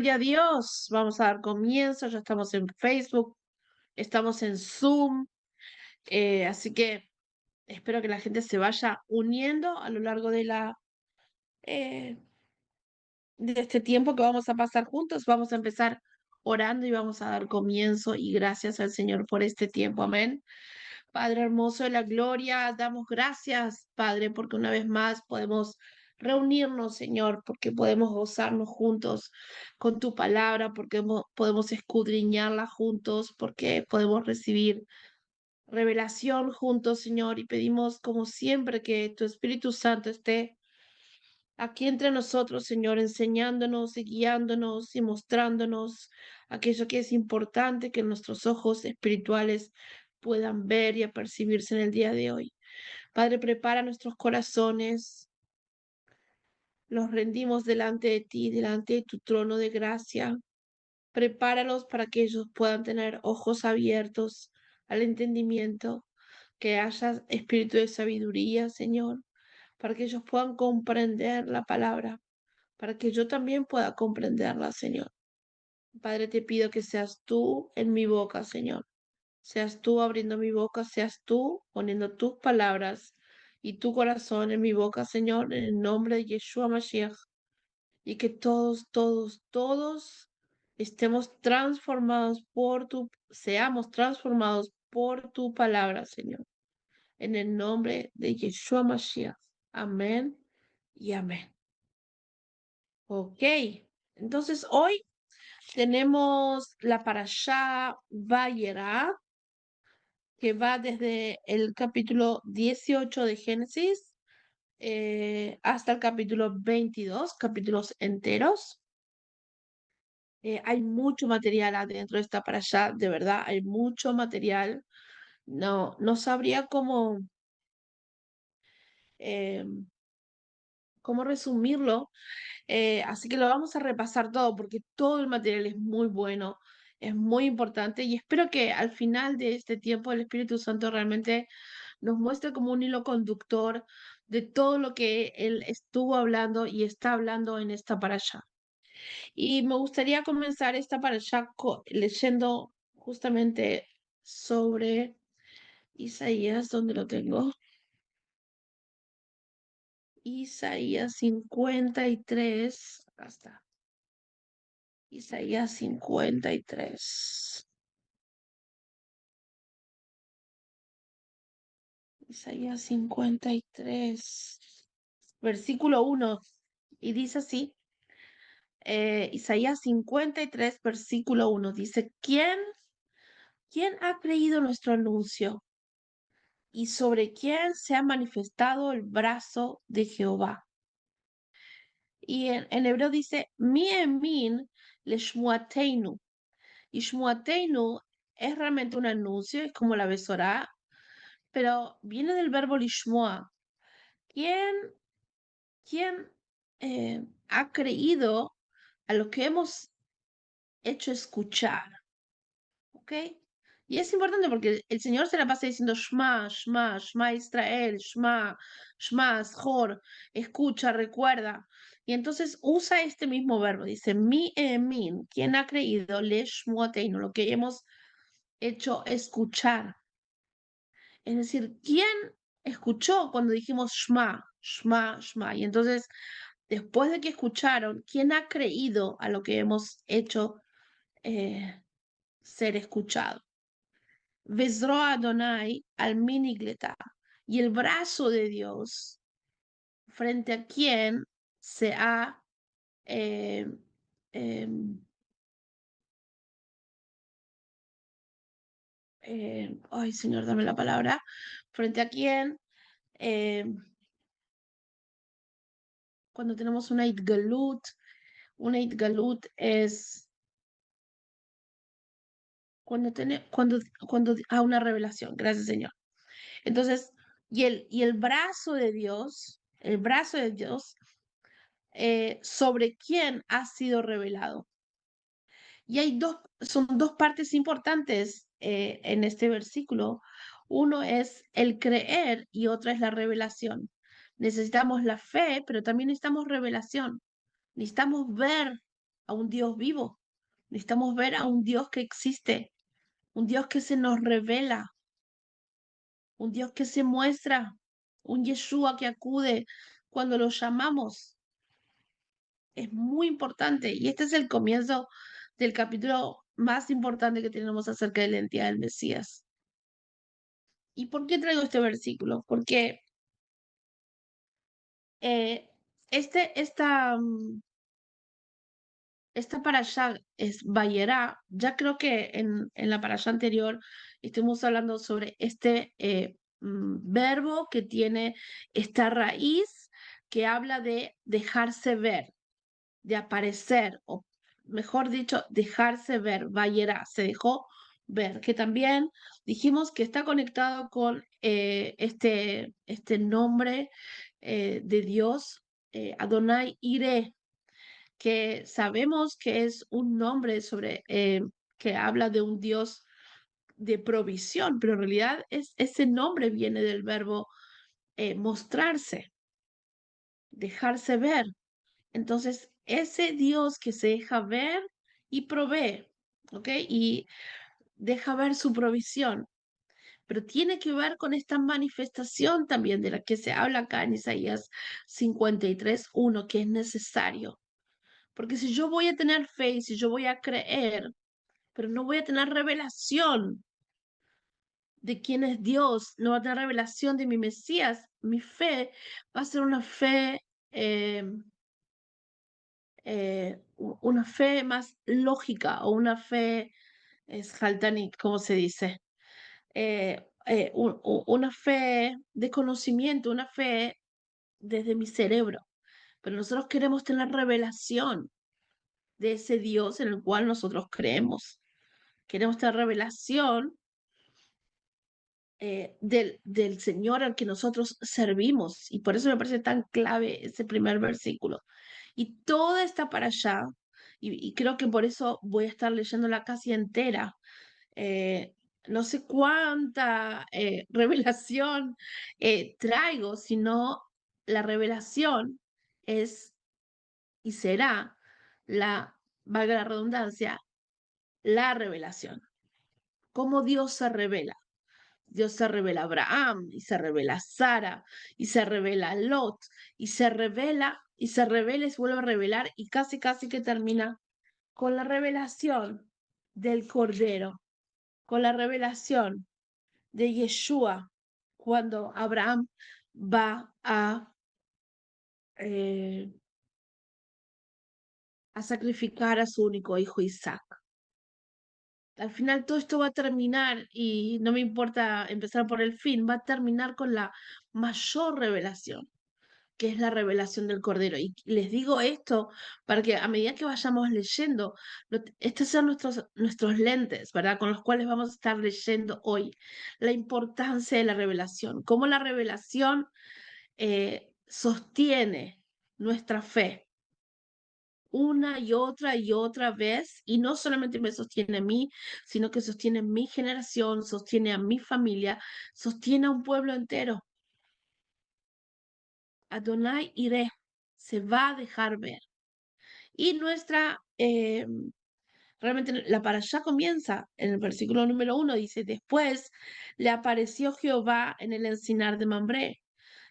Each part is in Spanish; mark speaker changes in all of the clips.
Speaker 1: Gloria a Dios, vamos a dar comienzo, ya estamos en Facebook, estamos en Zoom, así que espero que la gente se vaya uniendo a lo largo eh, de este tiempo que vamos a pasar juntos. Vamos a empezar orando y vamos a dar comienzo y gracias al Señor por este tiempo, amén. Padre hermoso de la gloria, damos gracias, Padre, porque una vez más podemos reunirnos, Señor, porque podemos gozarnos juntos con tu palabra, porque podemos escudriñarla juntos, porque podemos recibir revelación juntos, Señor, y pedimos como siempre que tu Espíritu Santo esté aquí entre nosotros, Señor, enseñándonos y guiándonos y mostrándonos aquello que es importante que nuestros ojos espirituales puedan ver y apercibirse en el día de hoy. Padre, prepara nuestros corazones, los rendimos delante de ti, delante de tu trono de gracia. Prepáralos para que ellos puedan tener ojos abiertos al entendimiento, que haya espíritu de sabiduría, Señor, para que ellos puedan comprender la palabra, para que yo también pueda comprenderla, Señor. Padre, te pido que seas tú en mi boca, Señor. Seas tú abriendo mi boca, seas tú poniendo tus palabras y tu corazón en mi boca, Señor, en el nombre de Yeshua Mashiach. Y que todos estemos transformados seamos transformados por tu palabra, Señor. En el nombre de Yeshua Mashiach. Amén y amén. Ok, entonces hoy tenemos la parashá Vayera, que va desde el capítulo 18 de Génesis hasta el capítulo 22, capítulos enteros. Hay mucho material adentro de esta parashá, de verdad, hay mucho material. No sabría eh, cómo resumirlo. Así que lo vamos a repasar todo porque todo el material es muy bueno, es muy importante y espero que al final de este tiempo el Espíritu Santo realmente nos muestre como un hilo conductor de todo lo que Él estuvo hablando y está hablando en esta parasha. Y me gustaría comenzar esta parasha leyendo justamente sobre Isaías, donde lo tengo. Isaías 53, acá está. Isaías 53. Isaías 53, versículo 1. Y dice así, Isaías 53, versículo 1. Dice, ¿quién ha creído nuestro anuncio? ¿Y sobre quién se ha manifestado el brazo de Jehová? Y en hebreo dice, mi emin le shmuateinu. Y shmuateinu es realmente un anuncio, es como la besorá, pero viene del verbo lishmoa. ¿Quién, quién ha creído a lo que hemos hecho escuchar? ¿Ok? Y es importante porque el Señor se la pasa diciendo Shma, Shma, Shma Israel, Shma, Shma, Shor, escucha, recuerda. Y entonces usa este mismo verbo, dice mi emin, ¿quién ha creído? Le shmuateinu, lo que hemos hecho escuchar. Es decir, ¿quién escuchó cuando dijimos Shma, Shma, Shma? Y entonces, después de que escucharon, ¿quién ha creído a lo que hemos hecho ser escuchado? Vezro Adonai al minigleta. Y el brazo de Dios, frente a quien se ha eh, em, ay Señor, dame la palabra, frente a quien cuando tenemos una itgalut es cuando a una revelación, gracias Señor. Entonces, y el brazo de Dios, sobre quién ha sido revelado. Y son dos partes importantes en este versículo. Uno es el creer y otra es la revelación. Necesitamos la fe, pero también necesitamos revelación. Necesitamos ver a un Dios vivo. Necesitamos ver a un Dios que existe, un Dios que se nos revela, un Dios que se muestra, un Yeshua que acude cuando lo llamamos. Es muy importante y este es el comienzo del capítulo más importante que tenemos acerca de la identidad del Mesías. ¿Y por qué traigo este versículo? Porque eh, esta, esta parashá es Vayera. Ya creo que en la parashá anterior estuvimos hablando sobre este verbo que tiene esta raíz que habla de dejarse ver, de aparecer, o mejor dicho, dejarse ver. Vayera, se dejó ver, que también dijimos que está conectado con este nombre de Dios, Adonai Ire, que sabemos que es un nombre sobre que habla de un Dios de provisión, pero en realidad ese nombre viene del verbo mostrarse, dejarse ver. Entonces, ese Dios que se deja ver y provee, ¿ok? Y deja ver su provisión, pero tiene que ver con esta manifestación también de la que se habla acá en Isaías 53:1, que es necesario. Porque si yo voy a tener fe y si yo voy a creer, pero no voy a tener revelación de quién es Dios, no voy a tener revelación de mi Mesías, mi fe va a ser una fe, eh, una fe más lógica o una fe es haltanit, ¿cómo se dice? Una fe de conocimiento, una fe desde mi cerebro. Pero nosotros queremos tener revelación de ese Dios en el cual nosotros creemos. Queremos tener revelación del Señor al que nosotros servimos. Y por eso me parece tan clave ese primer versículo. Y toda esta para allá, y creo que por eso voy a estar leyéndola casi entera. eh, no sé cuánta revelación traigo, sino la revelación es y será la, valga la redundancia, la revelación. Cómo Dios se revela. Dios se revela a Abraham, y se revela a Sara, y se revela a Lot, y se revela, y se revela y se vuelve a revelar, y casi que termina con la revelación del Cordero, con la revelación de Yeshua, cuando Abraham va eh, a sacrificar a su único hijo Isaac. Al final todo esto va a terminar, y no me importa empezar por el fin, va a terminar con la mayor revelación, que es la revelación del Cordero. Y les digo esto para que a medida que vayamos leyendo, estos sean nuestros lentes, ¿verdad? Con los cuales vamos a estar leyendo hoy la importancia de la revelación, cómo la revelación sostiene nuestra fe una y otra vez, y no solamente me sostiene a mí, sino que sostiene mi generación, sostiene a mi familia, sostiene a un pueblo entero. Adonai Iré se va a dejar ver. Y realmente la parashá comienza en el versículo número 1, dice, después le apareció Jehová en el encinar de Mambré.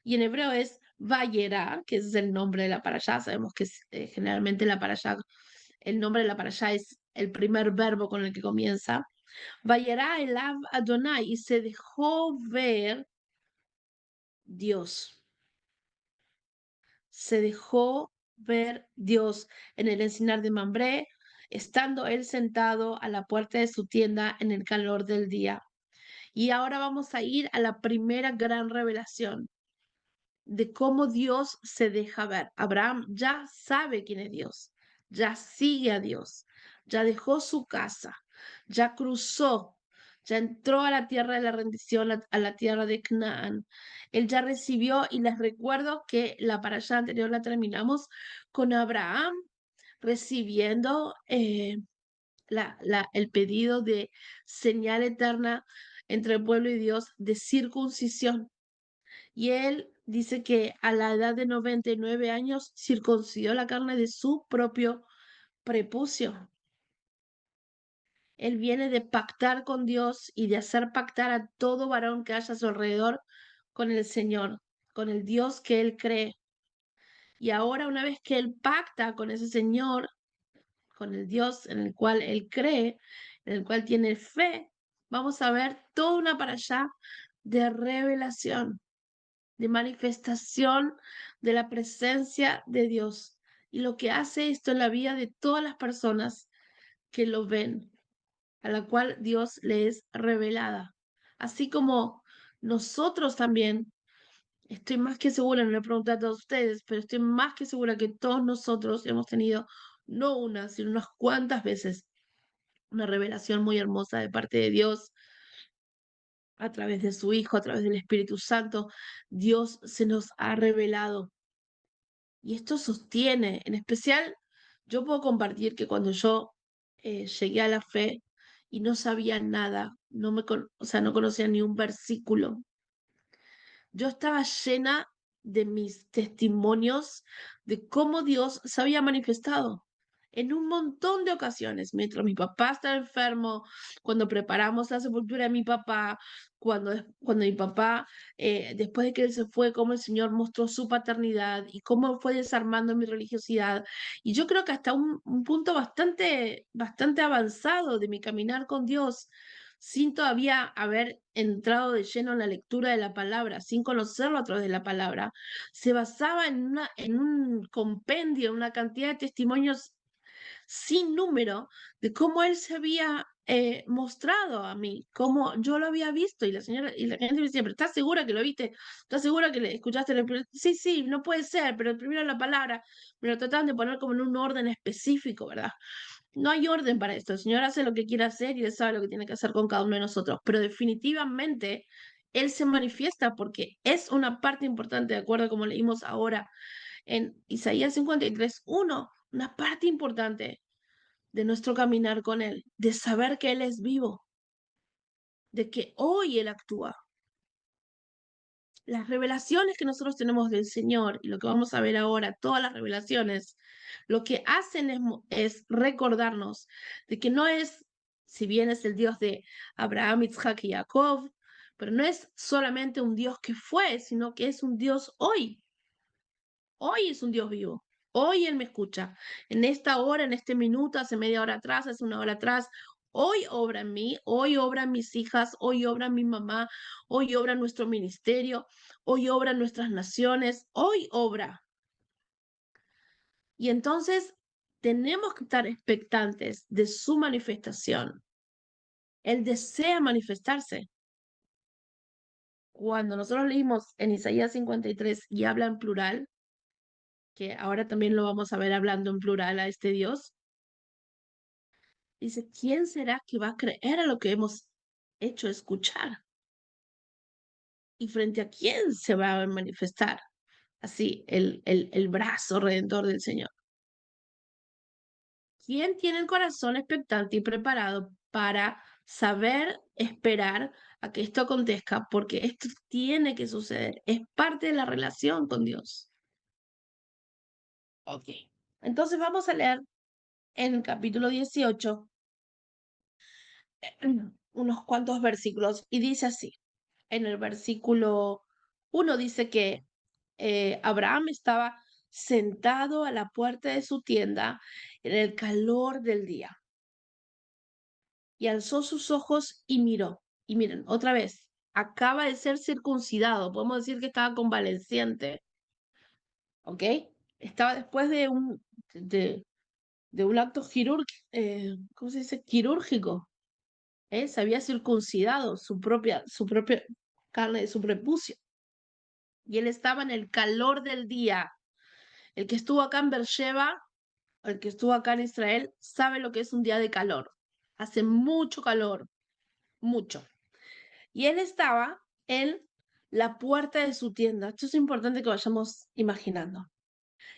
Speaker 1: Y en hebreo es Vayera, que es el nombre de la parashá. Sabemos que generalmente la parashá, el nombre de la parashá es el primer verbo con el que comienza. Vayera elav Adonai, y se dejó ver Dios. Se dejó ver Dios en el encinar de Mambré, estando él sentado a la puerta de su tienda en el calor del día. Y ahora vamos a ir a la primera gran revelación de cómo Dios se deja ver. Abraham ya sabe quién es Dios, ya sigue a Dios, ya dejó su casa, ya cruzó, ya entró a la tierra de la rendición, a la tierra de Canaán. Él ya recibió, y les recuerdo que la parasha anterior la terminamos con Abraham recibiendo el pedido de señal eterna entre el pueblo y Dios de circuncisión. Y él dice que a la edad de 99 años circuncidó la carne de su propio prepucio. Él viene de pactar con Dios y de hacer pactar a todo varón que haya a su alrededor con el Señor, con el Dios que él cree. Y ahora, una vez que él pacta con ese Señor, con el Dios en el cual él cree, en el cual tiene fe, vamos a ver toda una para allá de revelación, de manifestación de la presencia de Dios. Y lo que hace esto en la vida de todas las personas que lo ven, a la cual Dios le es revelada. Así como nosotros también, estoy más que segura, no le he preguntado a todos ustedes, pero estoy más que segura que todos nosotros hemos tenido no una, sino unas cuantas veces una revelación muy hermosa de parte de Dios a través de su Hijo, a través del Espíritu Santo. Dios se nos ha revelado y esto sostiene, en especial, yo puedo compartir que cuando yo llegué a la fe y no sabía nada, o sea, no conocía ni un versículo, yo estaba llena de mis testimonios de cómo Dios se había manifestado en un montón de ocasiones, mientras mi papá estaba enfermo, cuando preparamos la sepultura de mi papá, cuando mi papá, después de que él se fue, cómo el Señor mostró su paternidad y cómo fue desarmando mi religiosidad. Y yo creo que hasta un punto bastante avanzado de mi caminar con Dios, sin todavía haber entrado de lleno en la lectura de la palabra, sin conocerlo a través de la palabra, se basaba en un compendio, en una cantidad de testimonios sin número de cómo él se había mostrado a mí, cómo yo lo había visto. Y la señora y la gente me decía, pero ¿estás segura que lo viste? ¿Estás segura que le escuchaste? Sí, sí, no puede ser, pero primero la palabra me lo trataban de poner como en un orden específico, ¿verdad? No hay orden para esto. El Señor hace lo que quiere hacer y Él sabe lo que tiene que hacer con cada uno de nosotros. Pero definitivamente Él se manifiesta porque es una parte importante, de acuerdo a como leímos ahora en Isaías 53:1, una parte importante de nuestro caminar con Él, de saber que Él es vivo, de que hoy Él actúa. Las revelaciones que nosotros tenemos del Señor y lo que vamos a ver ahora, todas las revelaciones, lo que hacen es recordarnos de que no es, si bien es el Dios de Abraham, Isaac y Jacob, pero no es solamente un Dios que fue, sino que es un Dios hoy. Hoy es un Dios vivo. Hoy Él me escucha. En esta hora, en este minuto, hace media hora atrás, hace una hora atrás. Hoy obra en mí, hoy obran mis hijas, hoy obra mi mamá, hoy obra nuestro ministerio, hoy obran nuestras naciones, hoy obra. Y entonces tenemos que estar expectantes de su manifestación. Él desea manifestarse. Cuando nosotros leímos en Isaías 53 y habla en plural, que ahora también lo vamos a ver hablando en plural a este Dios, dice, ¿quién será que va a creer a lo que hemos hecho escuchar? ¿Y frente a quién se va a manifestar así el brazo redentor del Señor? ¿Quién tiene el corazón expectante y preparado para saber esperar a que esto acontezca? Porque esto tiene que suceder, es parte de la relación con Dios. Ok. Entonces vamos a leer en el capítulo 18 unos cuantos versículos y dice así. En el versículo 1 dice que Abraham estaba sentado a la puerta de su tienda en el calor del día y alzó sus ojos y miró. Y miren, otra vez, acaba de ser circuncidado, podemos decir que estaba convaleciente, ¿ok? Estaba después de un acto ¿cómo se dice? Quirúrgico, ¿eh? Se había circuncidado su propia carne de su prepucio. Y él estaba en el calor del día. El que estuvo acá en Beersheba, el que estuvo acá en Israel, sabe lo que es un día de calor. Hace mucho calor, mucho. Y él estaba en la puerta de su tienda. Esto es importante que vayamos imaginando.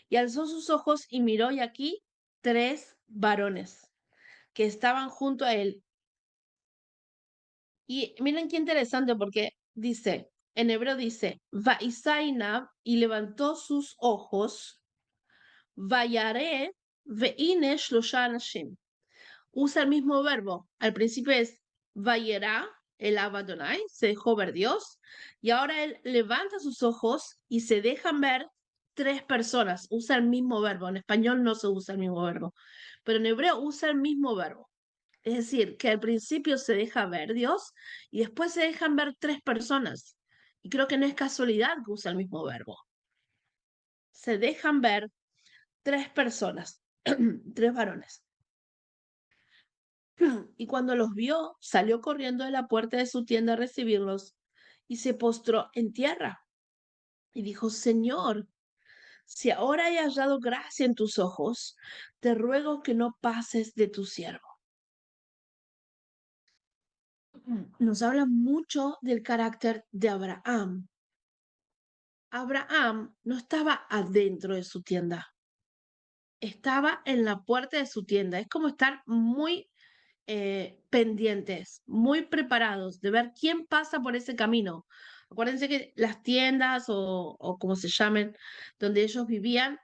Speaker 1: Y alzó sus ojos y miró, y aquí 3 varones que estaban junto a él. Y miren qué interesante porque dice, en hebreo dice, Vaisainab, y levantó sus ojos, Vayaré, Ve'ine shlosha anashim. Usa el mismo verbo. Al principio es vayera, el Abadonai, se dejó ver Dios, y ahora él levanta sus ojos y se dejan ver tres personas. Usa el mismo verbo. En español no se usa el mismo verbo, pero en hebreo usa el mismo verbo. Es decir, que al principio se deja ver Dios y después se dejan ver tres personas. Y creo que no es casualidad que usa el mismo verbo. Se dejan ver tres personas, tres varones. Y cuando los vio, salió corriendo de la puerta de su tienda a recibirlos y se postró en tierra y dijo, Señor, si ahora he hallado gracia en tus ojos, te ruego que no pases de tu siervo. Nos habla mucho del carácter de Abraham. Abraham no estaba adentro de su tienda, estaba en la puerta de su tienda. Es como estar muy pendientes, muy preparados de ver quién pasa por ese camino. Acuérdense que las tiendas o como se llamen, donde ellos vivían,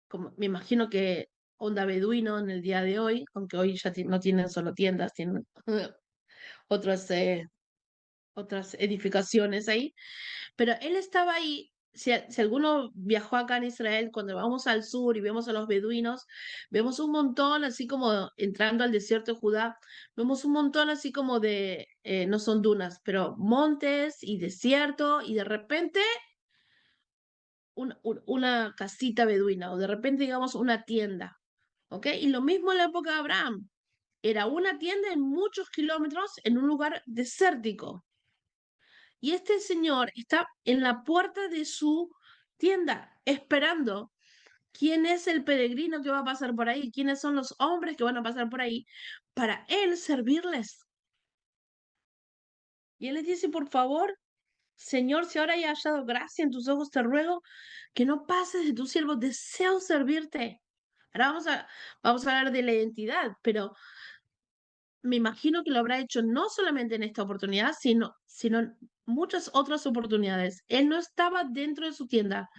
Speaker 1: como me imagino que onda beduino en el día de hoy, aunque hoy ya no tienen solo tiendas, tienen otras, otras edificaciones ahí, pero él estaba ahí. Si alguno viajó acá en Israel, cuando vamos al sur y vemos a los beduinos, vemos un montón, así como entrando al desierto de Judá, vemos un montón así como de, no son dunas, pero montes y desierto, y de repente una casita beduina, o de repente, digamos, una tienda, ¿ok? Y lo mismo en la época de Abraham. Era una tienda en muchos kilómetros en un lugar desértico. Y este señor está en la puerta de su tienda esperando quién es el peregrino que va a pasar por ahí, quiénes son los hombres que van a pasar por ahí para él servirles. Y él les dice, por favor, Señor, si ahora he hallado gracia en tus ojos, te ruego que no pases de tu siervo, deseo servirte. Ahora vamos a hablar de la identidad, pero me imagino que lo habrá hecho no solamente en esta oportunidad, sino en muchas otras oportunidades. Él no estaba dentro de su tienda,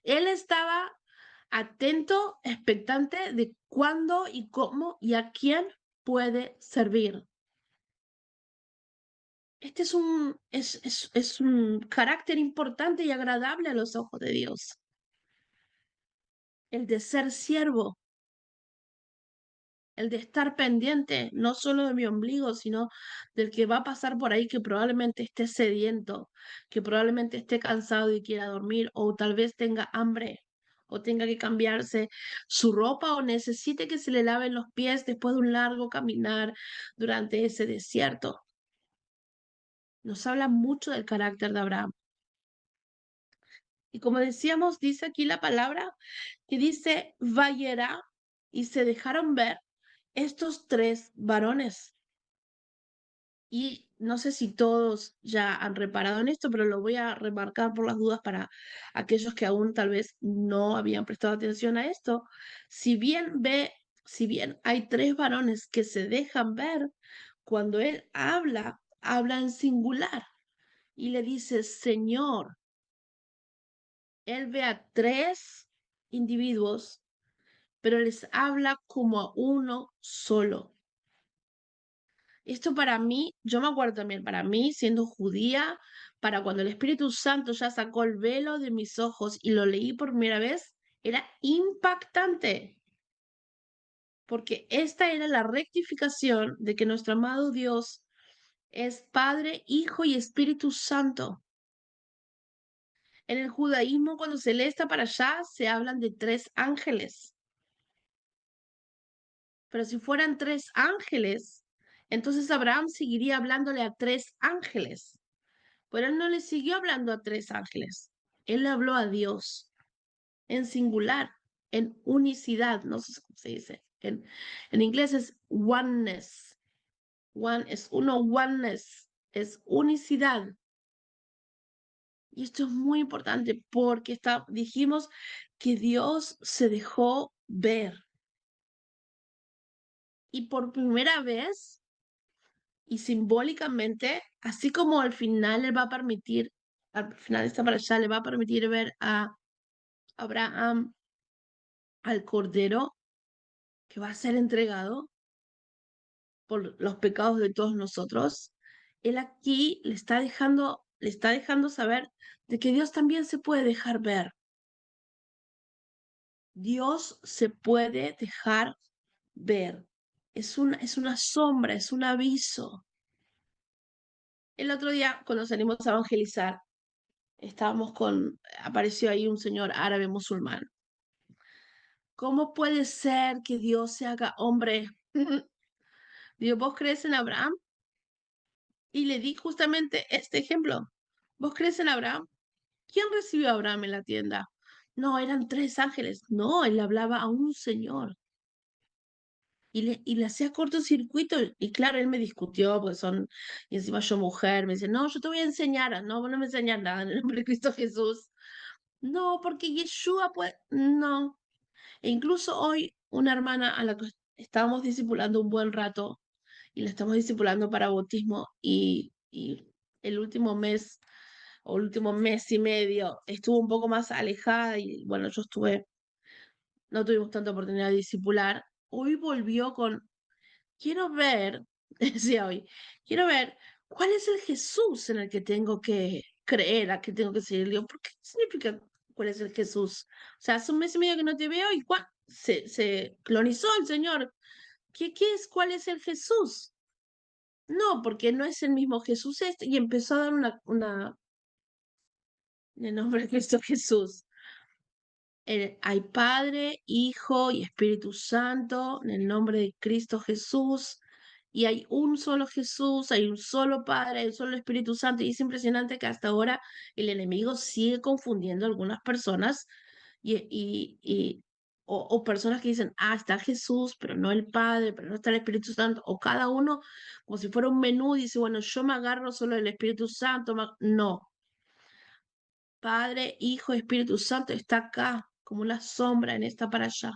Speaker 1: él estaba atento, expectante de cuándo y cómo y a quién puede servir. Este es un carácter importante y agradable a los ojos de Dios, el de ser siervo, el de estar pendiente no solo de mi ombligo, sino del que va a pasar por ahí que probablemente esté sediento, que probablemente esté cansado y quiera dormir, o tal vez tenga hambre, o tenga que cambiarse su ropa, o necesite que se le laven los pies después de un largo caminar durante ese desierto. Nos habla mucho del carácter de Abraham. Y como decíamos, dice aquí la palabra que dice vayera y se dejaron ver estos tres varones. Y no sé si todos ya han reparado en esto, pero lo voy a remarcar por las dudas para aquellos que aún tal vez no habían prestado atención a esto. Si bien si bien hay tres varones que se dejan ver, cuando él habla, habla en singular y le dice Señor. Él ve a tres individuos, pero les habla como a uno solo. Esto para mí, yo me acuerdo también, para mí, siendo judía, para cuando el Espíritu Santo ya sacó el velo de mis ojos y lo leí por primera vez, era impactante, porque esta era la rectificación de que nuestro amado Dios es Padre, Hijo y Espíritu Santo. En el judaísmo, cuando se lee esta para allá, se hablan de tres ángeles. Pero si fueran tres ángeles, entonces Abraham seguiría hablándole a tres ángeles. Pero él no le siguió hablando a tres ángeles. Él le habló a Dios en singular, en unicidad, no sé cómo se dice. En inglés es oneness. One es uno, oneness es unicidad. Y esto es muy importante porque dijimos que Dios se dejó ver. Y por primera vez y simbólicamente, así como al final le va a permitir, al final de esta parasha le va a permitir ver a Abraham al cordero, que va a ser entregado por los pecados de todos nosotros, él aquí le está dejando saber de que Dios también se puede dejar ver. Dios se puede dejar ver. Es una sombra, es un aviso. El otro día, cuando salimos a evangelizar, apareció ahí un señor árabe musulmán. ¿Cómo puede ser que Dios se haga hombre? Digo, ¿vos crees en Abraham? Y le di justamente este ejemplo. ¿Vos crees en Abraham? ¿Quién recibió a Abraham en la tienda? No, eran tres ángeles. No, él hablaba a un señor. Y le hacía cortocircuito. Y claro, él me discutió, porque y encima yo mujer, me dice, no, yo te voy a enseñar. No, vos no me enseñas nada en el nombre de Cristo Jesús. No, porque Yeshua puede, no. E incluso hoy, una hermana a la que estábamos discipulando un buen rato, y la estamos discipulando para bautismo, y el último mes, o último mes y medio, estuvo un poco más alejada, y bueno, no tuvimos tanta oportunidad de discipular. Hoy volvió con, quiero ver, decía hoy, quiero ver cuál es el Jesús en el que tengo que creer, a que tengo que seguir. Digo, ¿por qué significa cuál es el Jesús? O sea, hace un mes y medio que no te veo y se clonizó el Señor. ¿Qué es? ¿Cuál es el Jesús? No, porque no es el mismo Jesús este. Y empezó a dar en el nombre de Cristo Jesús. Hay Padre, Hijo y Espíritu Santo en el nombre de Cristo Jesús. Y hay un solo Jesús, hay un solo Padre, hay un solo Espíritu Santo. Y es impresionante que hasta ahora el enemigo sigue confundiendo a algunas personas o personas que dicen, ah, está Jesús, pero no el Padre, pero no está el Espíritu Santo. O cada uno, como si fuera un menú, dice, bueno, yo me agarro solo del Espíritu Santo. No, Padre, Hijo, Espíritu Santo está acá como una sombra en esta para allá.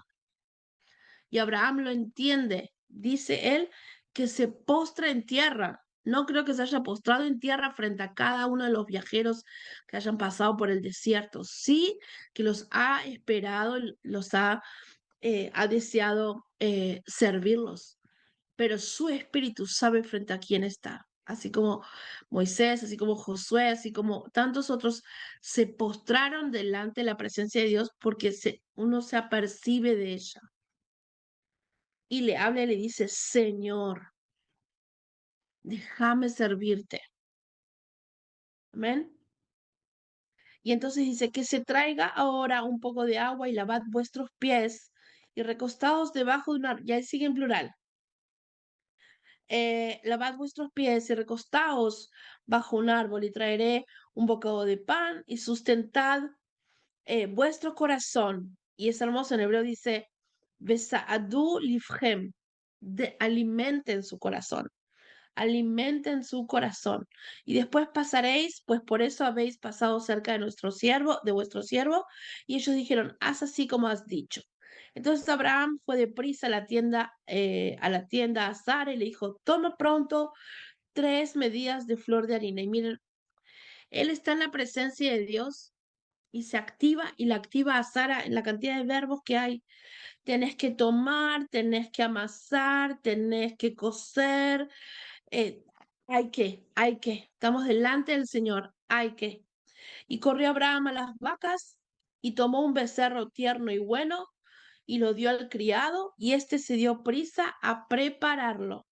Speaker 1: Y Abraham lo entiende. Dice él que se postra en tierra. No creo que se haya postrado en tierra frente a cada uno de los viajeros que hayan pasado por el desierto. Sí que los ha esperado, ha deseado servirlos, pero su espíritu sabe frente a quién está. Así como Moisés, así como Josué, así como tantos otros se postraron delante de la presencia de Dios porque uno se apercibe de ella y le habla y le dice, Señor, déjame servirte. Amén. Y entonces dice que se traiga ahora un poco de agua y lavad vuestros pies y recostados debajo de una, ya sigue en plural, lavad vuestros pies y recostaos bajo un árbol y traeré un bocado de pan y sustentad vuestro corazón. Y es hermoso, en hebreo dice, Besaadu lifhem, alimenten su corazón, alimenten su corazón. Y después pasaréis, pues por eso habéis pasado cerca de de vuestro siervo. Y ellos dijeron, haz así como has dicho. Entonces Abraham fue deprisa a la tienda a Sara y le dijo, toma pronto 3 medidas de flor de harina. Y miren, él está en la presencia de Dios y se activa y la activa a Sara en la cantidad de verbos que hay. Tenés que tomar, tenés que amasar, tenés que coser, eh, estamos delante del Señor, hay que. Y corrió Abraham a las vacas y tomó un becerro tierno y bueno y lo dio al criado y éste se dio prisa a prepararlo.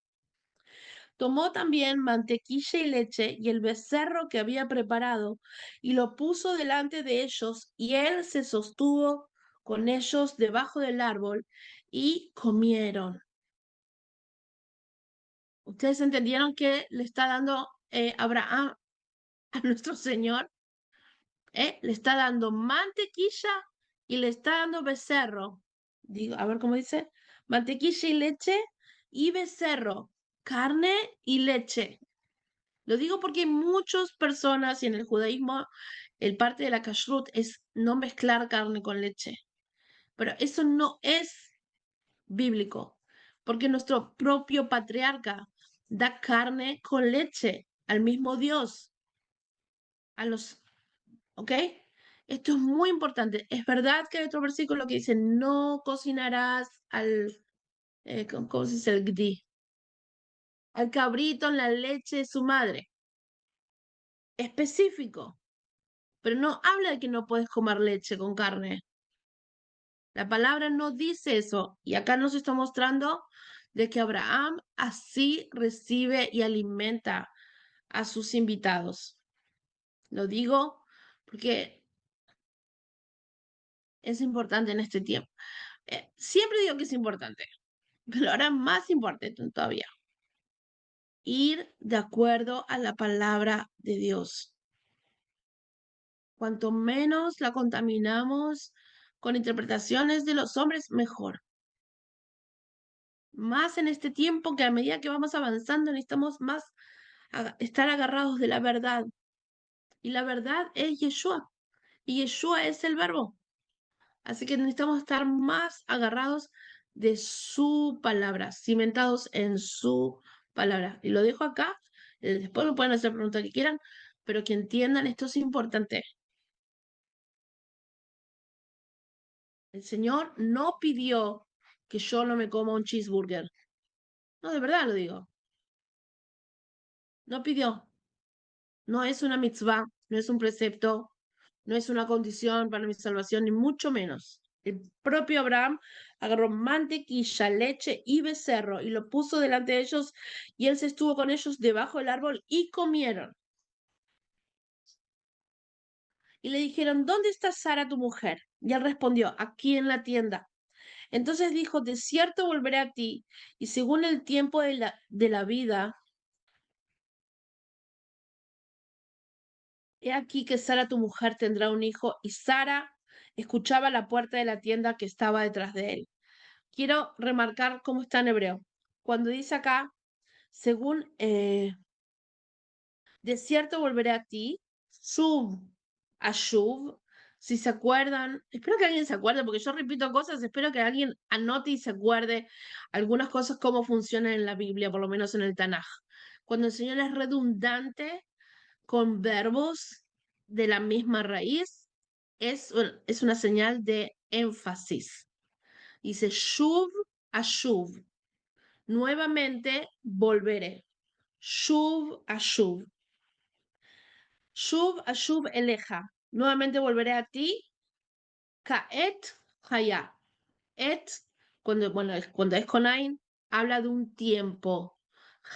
Speaker 1: Tomó también mantequilla y leche y el becerro que había preparado y lo puso delante de ellos y él se sostuvo con ellos debajo del árbol y comieron. ¿Ustedes entendieron que le está dando Abraham a nuestro Señor? Le está dando mantequilla y le está dando becerro. Digo, a ver cómo dice. Mantequilla y leche y becerro. Carne y leche. Lo digo porque hay muchas personas y en el judaísmo el parte de la kashrut es no mezclar carne con leche. Pero eso no es bíblico, porque nuestro propio patriarca da carne con leche al mismo Dios, a los, ¿ok? Esto es muy importante. Es verdad que hay otro versículo que dice, no cocinarás ¿cómo se dice el gdi? Al cabrito en la leche de su madre. Específico. Pero no habla de que no puedes comer leche con carne. La palabra no dice eso. Y acá nos está mostrando de que Abraham así recibe y alimenta a sus invitados. Lo digo porque es importante en este tiempo. Siempre digo que es importante, pero ahora más importante todavía. Ir de acuerdo a la palabra de Dios. Cuanto menos la contaminamos con interpretaciones de los hombres, mejor. Más en este tiempo que a medida que vamos avanzando necesitamos más estar agarrados de la verdad. Y la verdad es Yeshua. Y Yeshua es el verbo. Así que necesitamos estar más agarrados de su palabra, cimentados en su palabra. Y lo dejo acá. Después me pueden hacer preguntas que quieran, pero que entiendan esto es importante. El Señor no pidió que yo no me coma un cheeseburger. No, de verdad lo digo. No pidió. No es una mitzvah, no es un precepto, no es una condición para mi salvación, ni mucho menos. El propio Abraham agarró mantequilla, leche y becerro y lo puso delante de ellos y él se estuvo con ellos debajo del árbol y comieron. Y le dijeron, ¿dónde está Sara tu mujer? Y él respondió, aquí en la tienda. Entonces dijo, de cierto volveré a ti y según el tiempo de la vida, he aquí que Sara tu mujer tendrá un hijo y Sara escuchaba la puerta de la tienda que estaba detrás de él. Quiero remarcar cómo está en hebreo. Cuando dice acá, según de cierto volveré a ti, shuv, ashuv, si se acuerdan, espero que alguien se acuerde, porque yo repito cosas, espero que alguien anote y se acuerde algunas cosas cómo funcionan en la Biblia, por lo menos en el Tanaj. Cuando el Señor es redundante con verbos de la misma raíz, es una señal de énfasis. Dice shuv, ashuv. Nuevamente volveré. Shuv ashuv. Shuv ashuv eleja. Nuevamente volveré a ti. Kaet haya. Et, cuando es con Ain, habla de un tiempo.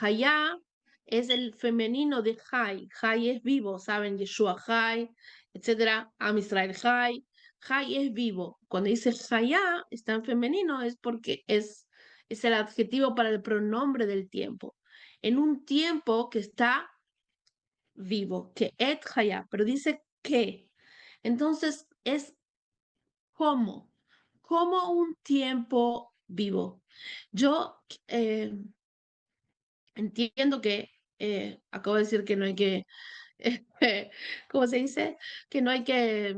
Speaker 1: Haya es el femenino de Hay. Hay es vivo, ¿saben? Yeshua Hay, etcétera. Am Israel Hay. Hay es vivo. Cuando dice Haya, está en femenino, es porque es el adjetivo para el pronombre del tiempo. En un tiempo que está vivo, que et Haya, pero dice que. Entonces es ¿cómo? Como un tiempo vivo. Yo entiendo que, acabo de decir que no hay que, ¿cómo se dice? Que no hay que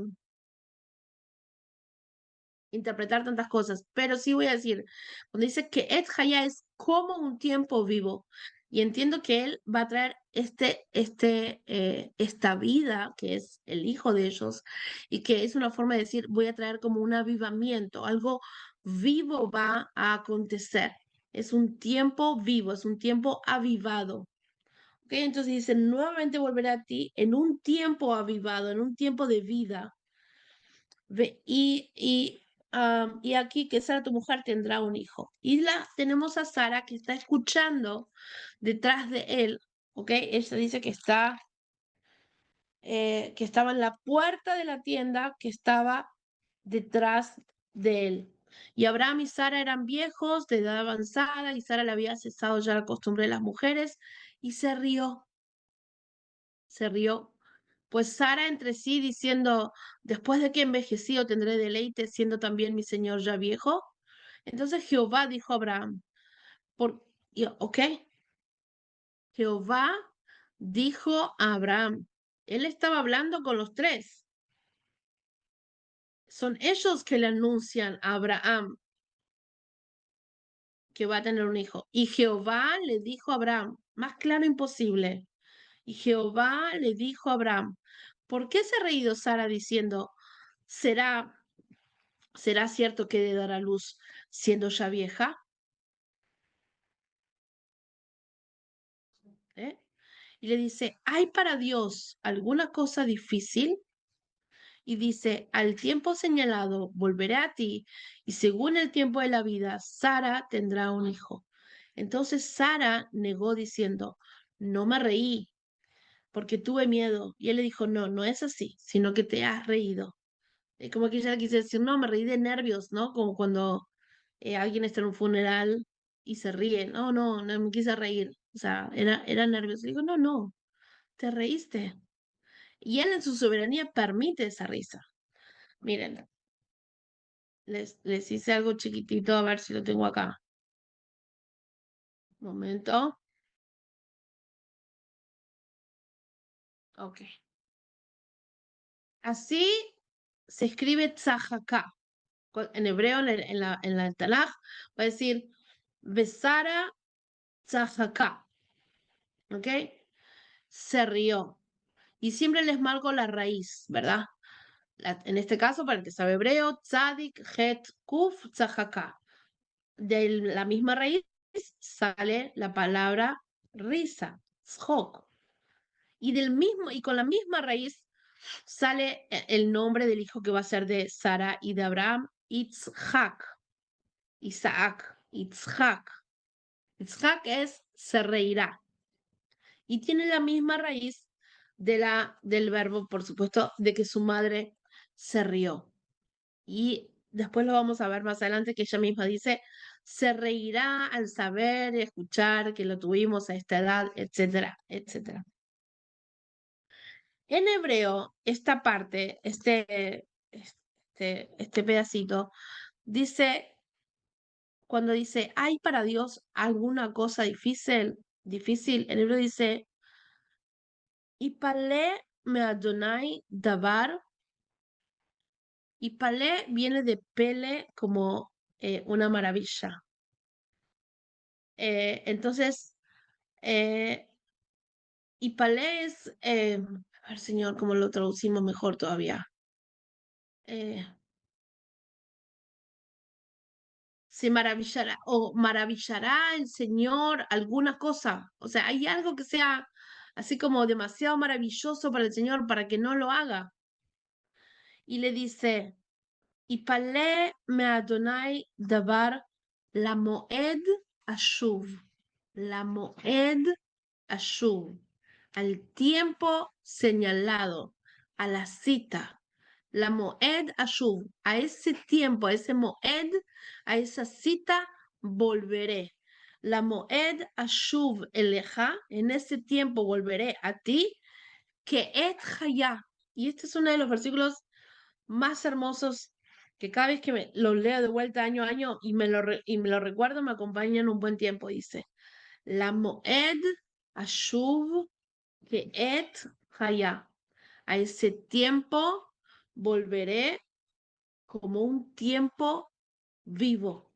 Speaker 1: interpretar tantas cosas, pero sí voy a decir, cuando dice que Et Haya es como un tiempo vivo, y entiendo que él va a traer esta vida, que es el hijo de ellos, y que es una forma de decir, voy a traer como un avivamiento, algo vivo va a acontecer. Es un tiempo vivo, es un tiempo avivado. ¿Ok? Entonces dice, nuevamente volveré a ti en un tiempo avivado, en un tiempo de vida. Y aquí que Sara, tu mujer, tendrá un hijo. Y tenemos a Sara que está escuchando detrás de él, ¿ok? Ella dice que estaba en la puerta de la tienda que estaba detrás de él. Y Abraham y Sara eran viejos, de edad avanzada, y Sara le había cesado ya la costumbre de las mujeres, y se rió. Pues Sara entre sí diciendo, después de que envejecido tendré deleite, siendo también mi señor ya viejo. Entonces Jehová dijo a Abraham, ¿ok? Jehová dijo a Abraham, él estaba hablando con los tres. Son ellos que le anuncian a Abraham que va a tener un hijo. Y Jehová le dijo a Abraham, más claro imposible. Y Jehová le dijo a Abraham, ¿por qué se ha reído Sara diciendo, será cierto que de dar a luz siendo ya vieja? ¿eh? Y le dice, ¿hay para Dios alguna cosa difícil? Y dice, al tiempo señalado volveré a ti, y según el tiempo de la vida, Sara tendrá un hijo. Entonces Sara negó diciendo, no me reí, porque tuve miedo. Y él le dijo, no, no es así, sino que te has reído. Como que ella le quise decir, no, me reí de nervios, ¿no? Como cuando alguien está en un funeral y se ríe. No, no, no me quise reír. O sea, era nervios. Le digo, no, no, te reíste. Y él en su soberanía permite esa risa. Miren, les hice algo chiquitito, a ver si lo tengo acá. Un momento. Ok. Así se escribe tzahaká. En hebreo, en la Tanaj, va a decir Besara tzahaká. ¿Ok? Se rió. Y siempre les marco la raíz, ¿verdad? En este caso, para el que sabe hebreo, tzadik, het, kuf, tzahaká. De la misma raíz sale la palabra risa, tzhok. Y con la misma raíz sale el nombre del hijo que va a ser de Sara y de Abraham, Itzhak, Isaac, Itzhak. Itzhak es se reirá. Y tiene la misma raíz del verbo, por supuesto, de que su madre se rió. Y después lo vamos a ver más adelante que ella misma dice, se reirá al saber y escuchar que lo tuvimos a esta edad, etcétera, etcétera. En hebreo, esta parte, este pedacito, dice, cuando dice, ¿hay para Dios alguna cosa difícil, en hebreo dice, Ipale me Adonai davar, y Palé viene de Pele como una maravilla. Entonces, eh, y Palé es, a ver, señor, ¿cómo lo traducimos mejor todavía? Eh, Se maravillará o maravillará el Señor alguna cosa. O sea, hay algo que sea así como demasiado maravilloso para el Señor para que no lo haga. Y le dice, y palé me Adonai davar la moed ashuv. La moed ashuv. Al tiempo señalado, a la cita. La moed ashuv. A ese tiempo, a ese moed, a esa cita, volveré. La moed ashuv eleja. En ese tiempo volveré a ti. Que et hayá. Y este es uno de los versículos más hermosos que cada vez que lo leo de vuelta año a año y me lo recuerdo, me acompañan un buen tiempo, dice. La moed ashuv que et haya. A ese tiempo volveré como un tiempo vivo.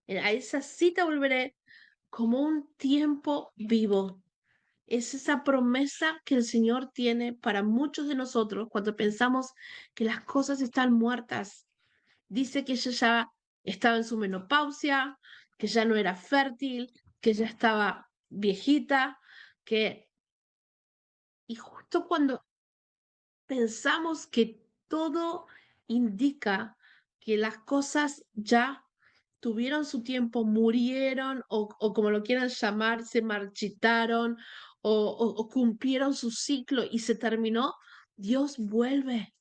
Speaker 1: A esa cita volveré como un tiempo vivo. Es esa promesa que el Señor tiene para muchos de nosotros cuando pensamos que las cosas están muertas. Dice que ella ya estaba en su menopausia, que ya no era fértil, que ya estaba viejita, que... Y justo cuando pensamos que todo indica que las cosas ya tuvieron su tiempo, murieron o como lo quieran llamar, se marchitaron o cumplieron su ciclo y se terminó, Dios vuelve.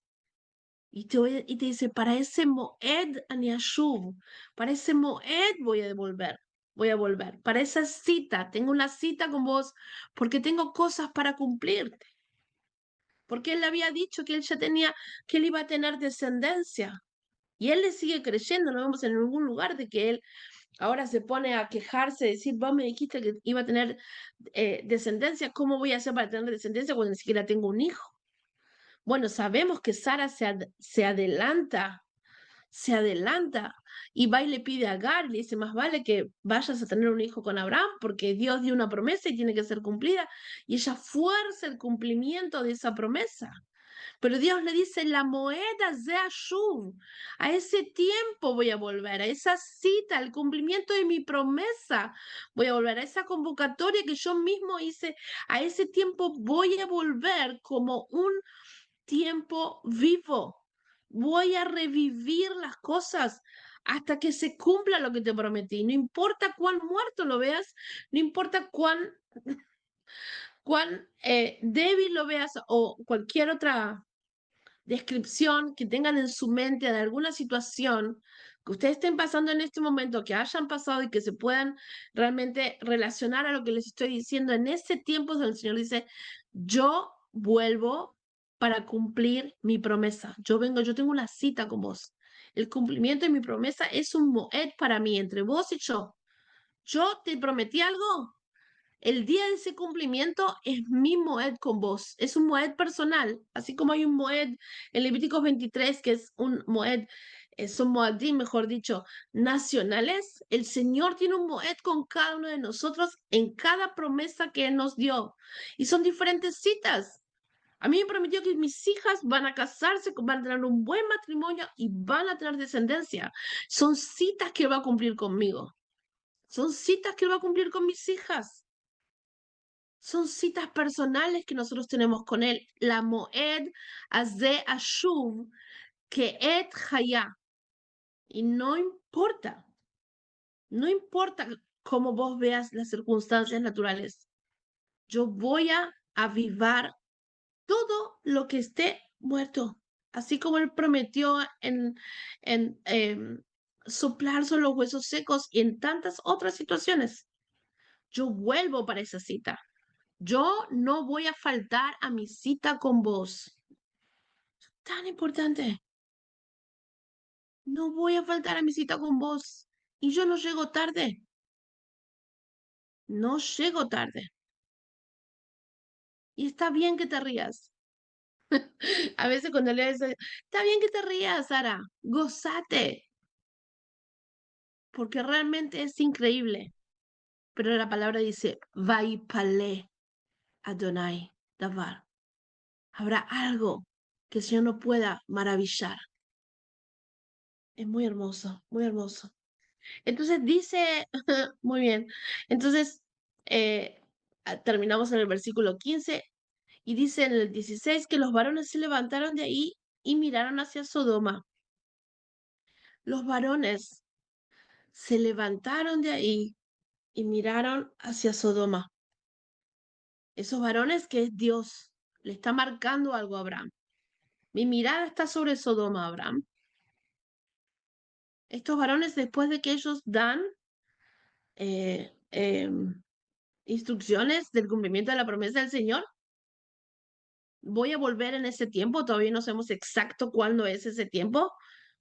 Speaker 1: Y te dice, para ese Moed Aniashuv, para ese Moed voy a volver. Para esa cita, tengo una cita con vos porque tengo cosas para cumplirte. Porque él le había dicho que él ya tenía, que él iba a tener descendencia. Y él le sigue creyendo, no vemos en ningún lugar de que él ahora se pone a quejarse, decir, vos me dijiste que iba a tener descendencia, ¿cómo voy a hacer para tener descendencia cuando ni siquiera tengo un hijo? Bueno, sabemos que Sara se adelanta y va y le pide a Agar, le dice, más vale que vayas a tener un hijo con Abraham, porque Dios dio una promesa y tiene que ser cumplida, y ella fuerza el cumplimiento de esa promesa. Pero Dios le dice, la moeda de Ashub, a ese tiempo voy a volver, a esa cita, al cumplimiento de mi promesa, voy a volver, a esa convocatoria que yo mismo hice, a ese tiempo voy a volver como un tiempo vivo. Voy a revivir las cosas hasta que se cumpla lo que te prometí. No importa cuán muerto lo veas, no importa cuán débil lo veas o cualquier otra descripción que tengan en su mente de alguna situación que ustedes estén pasando en este momento, que hayan pasado y que se puedan realmente relacionar a lo que les estoy diciendo. En ese tiempo el Señor dice, yo vuelvo para cumplir mi promesa. Yo vengo, yo tengo una cita con vos. El cumplimiento de mi promesa es un moed para mí, entre vos y yo. Yo te prometí algo, el día de ese cumplimiento es mi moed con vos, es un moed personal, así como hay un moed en Levíticos 23, que es un moed, son moedim, mejor dicho, nacionales. El Señor tiene un moed con cada uno de nosotros en cada promesa que Él nos dio. Y son diferentes citas. A mí me prometió que mis hijas van a casarse, van a tener un buen matrimonio y van a tener descendencia. Son citas que Él va a cumplir conmigo. Son citas que Él va a cumplir con mis hijas. Son citas personales que nosotros tenemos con él. La moed azé ashuv que et haya. Y no importa cómo vos veas las circunstancias naturales. Yo voy a avivar todo lo que esté muerto. Así como él prometió en soplar sobre los huesos secos y en tantas otras situaciones. Yo vuelvo para esa cita. Yo no voy a faltar a mi cita con vos. Tan importante. No voy a faltar a mi cita con vos. Y yo no llego tarde. No llego tarde. Y está bien que te rías. A veces cuando le dice, está bien que te rías, Sara. Gozate. Porque realmente es increíble. Pero la palabra dice, Vaipale Adonai Davar. Habrá algo que el Señor no pueda maravillar. Es muy hermoso, muy hermoso. Entonces dice, muy bien, entonces terminamos en el versículo 15 y dice en el 16 que los varones se levantaron de ahí y miraron hacia Sodoma. Los varones se levantaron de ahí y miraron hacia Sodoma. Esos varones que es Dios, le está marcando algo a Abraham. Mi mirada está sobre Sodoma, Abraham. Estos varones, después de que ellos dan eh, em, instrucciones del cumplimiento de la promesa del Señor, voy a volver en ese tiempo, todavía no sabemos exacto cuándo es ese tiempo,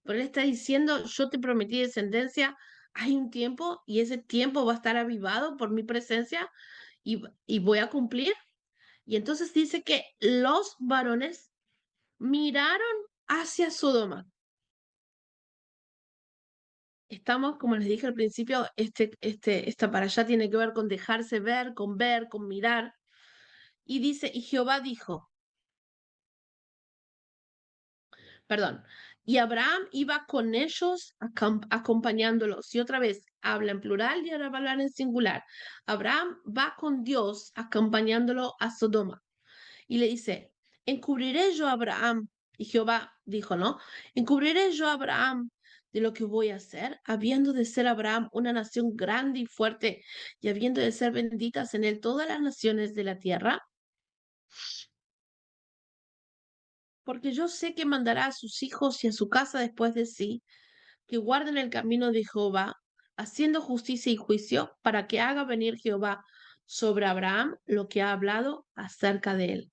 Speaker 1: pero él está diciendo, yo te prometí descendencia, hay un tiempo y ese tiempo va a estar avivado por mi presencia y voy a cumplir. Y entonces dice que los varones miraron hacia Sodoma. Estamos, como les dije al principio, esta para allá tiene que ver con dejarse ver, con mirar. Y dice, y Jehová dijo, perdón, y Abraham iba con ellos acompañándolos. Y otra vez, habla en plural y ahora va a hablar en singular. Abraham va con Dios acompañándolo a Sodoma. Y le dice, encubriré yo a Abraham. Y Jehová dijo, ¿no? Encubriré yo a Abraham de lo que voy a hacer, habiendo de ser Abraham una nación grande y fuerte, y habiendo de ser benditas en él todas las naciones de la tierra. Porque yo sé que mandará a sus hijos y a su casa después de sí, que guarden el camino de Jehová, haciendo justicia y juicio, para que haga venir Jehová sobre Abraham lo que ha hablado acerca de él.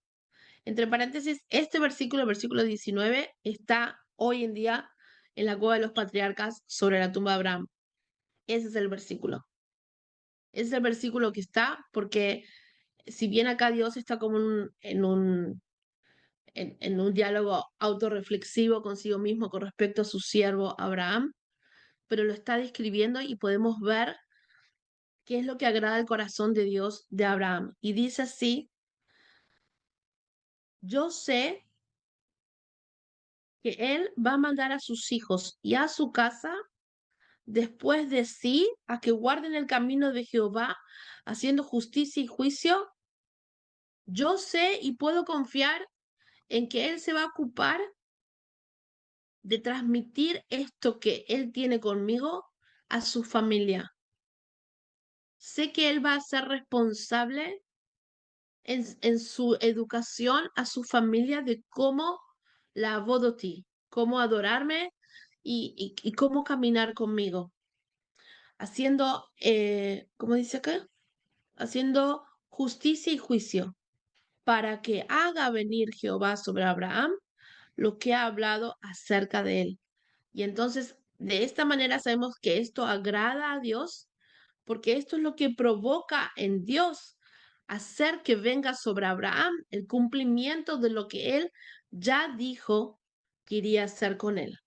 Speaker 1: Entre paréntesis, este versículo, el versículo 19, está hoy en día en la cueva de los patriarcas sobre la tumba de Abraham. Ese es el versículo. Ese es el versículo que está, porque si bien acá Dios está como en un diálogo autorreflexivo consigo mismo con respecto a su siervo Abraham, pero lo está describiendo y podemos ver qué es lo que agrada el corazón de Dios de Abraham. Y dice así, yo sé que él va a mandar a sus hijos y a su casa después de sí a que guarden el camino de Jehová, haciendo justicia y juicio, yo sé y puedo confiar en que él se va a ocupar de transmitir esto que él tiene conmigo a su familia. Sé que él va a ser responsable en su educación a su familia de cómo la abodoti, cómo adorarme y cómo caminar conmigo, haciendo, ¿cómo dice acá? Haciendo justicia y juicio, para que haga venir Jehová sobre Abraham lo que ha hablado acerca de él. Y entonces, de esta manera sabemos que esto agrada a Dios, porque esto es lo que provoca en Dios hacer que venga sobre Abraham el cumplimiento de lo que él ya dijo que iría a hacer con él.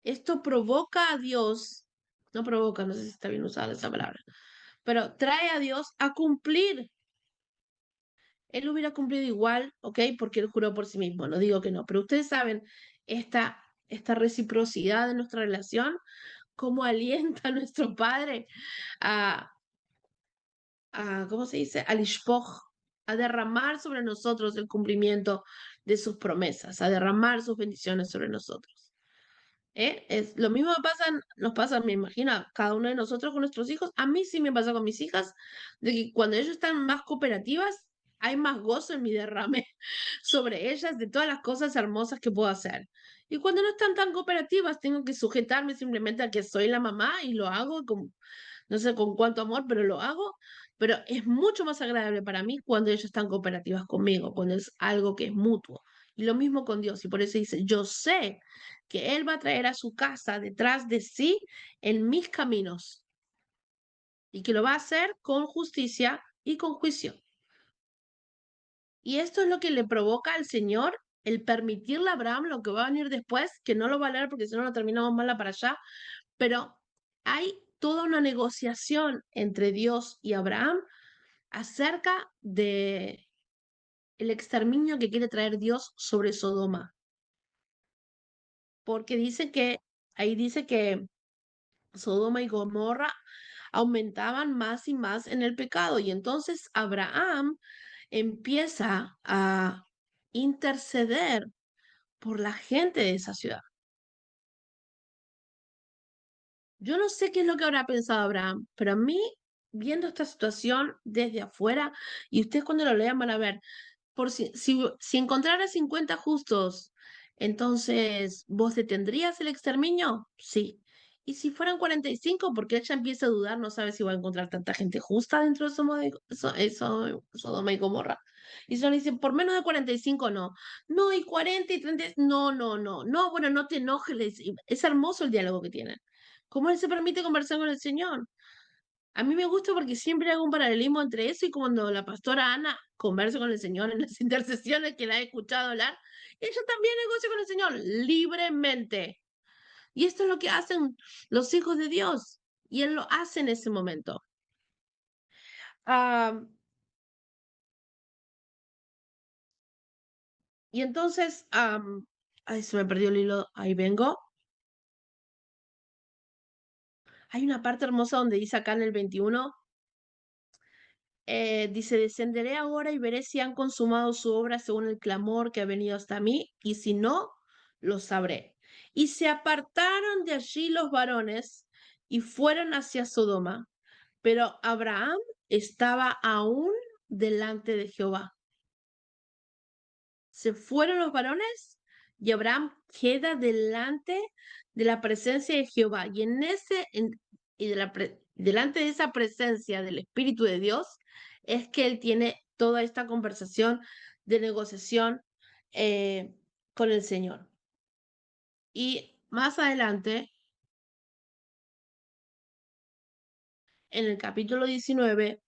Speaker 1: Esto provoca a Dios, no provoca, no sé si está bien usada esa palabra, pero trae a Dios a cumplir. Él hubiera cumplido igual, ¿ok? Porque él juró por sí mismo, no digo que no, pero ustedes saben esta reciprocidad de nuestra relación, cómo alienta a nuestro Padre a, ¿cómo se dice? Al ishpoch, a derramar sobre nosotros el cumplimiento de sus promesas, a derramar sus bendiciones sobre nosotros. Es lo mismo nos pasa, me imagino, a cada uno de nosotros con nuestros hijos. A mí sí me pasa con mis hijas, de que cuando ellos están más cooperativas, hay más gozo en mi derrame sobre ellas, de todas las cosas hermosas que puedo hacer. Y cuando no están tan cooperativas, tengo que sujetarme simplemente a que soy la mamá y lo hago con, no sé con cuánto amor, pero lo hago. Pero es mucho más agradable para mí cuando ellos están cooperativas conmigo, cuando es algo que es mutuo. Y lo mismo con Dios. Y por eso dice, yo sé que Él va a traer a su casa detrás de sí en mis caminos y que lo va a hacer con justicia y con juicio. Y esto es lo que le provoca al Señor el permitirle a Abraham lo que va a venir después, que no lo va a leer porque si no lo terminamos mal para allá, pero hay toda una negociación entre Dios y Abraham acerca de el exterminio que quiere traer Dios sobre Sodoma, porque ahí dice que Sodoma y Gomorra aumentaban más y más en el pecado. Y entonces Abraham empieza a interceder por la gente de esa ciudad. Yo no sé qué es lo que habrá pensado Abraham, pero a mí, viendo esta situación desde afuera, y ustedes cuando lo lean van a ver, por si encontrara 50 justos, entonces, ¿vos detendrías el exterminio? Sí. Y si fueran 45, porque ella empieza a dudar, no sabe si va a encontrar tanta gente justa dentro de Sodoma y Gomorra. Y solo dicen, por menos de 45 no. No, y 40 y 30, no, no, no, no, bueno, no te enojes. Es hermoso el diálogo que tienen. ¿Cómo él se permite conversar con el Señor? A mí me gusta porque siempre hago un paralelismo entre eso y cuando la pastora Ana conversa con el Señor en las intercesiones que la he escuchado hablar, ella también negocia con el Señor libremente. Y esto es lo que hacen los hijos de Dios. Y Él lo hace en ese momento. Ah, y entonces, ay, se me perdió el hilo, ahí vengo. Hay una parte hermosa donde dice acá en el 21, dice, descenderé ahora y veré si han consumado su obra según el clamor que ha venido hasta mí, y si no, lo sabré. Y se apartaron de allí los varones y fueron hacia Sodoma, pero Abraham estaba aún delante de Jehová. Se fueron los varones y Abraham queda delante de la presencia de Jehová. Y delante de esa presencia del Espíritu de Dios es que él tiene toda esta conversación de negociación eh, con el Señor. Y más adelante, en el capítulo 19,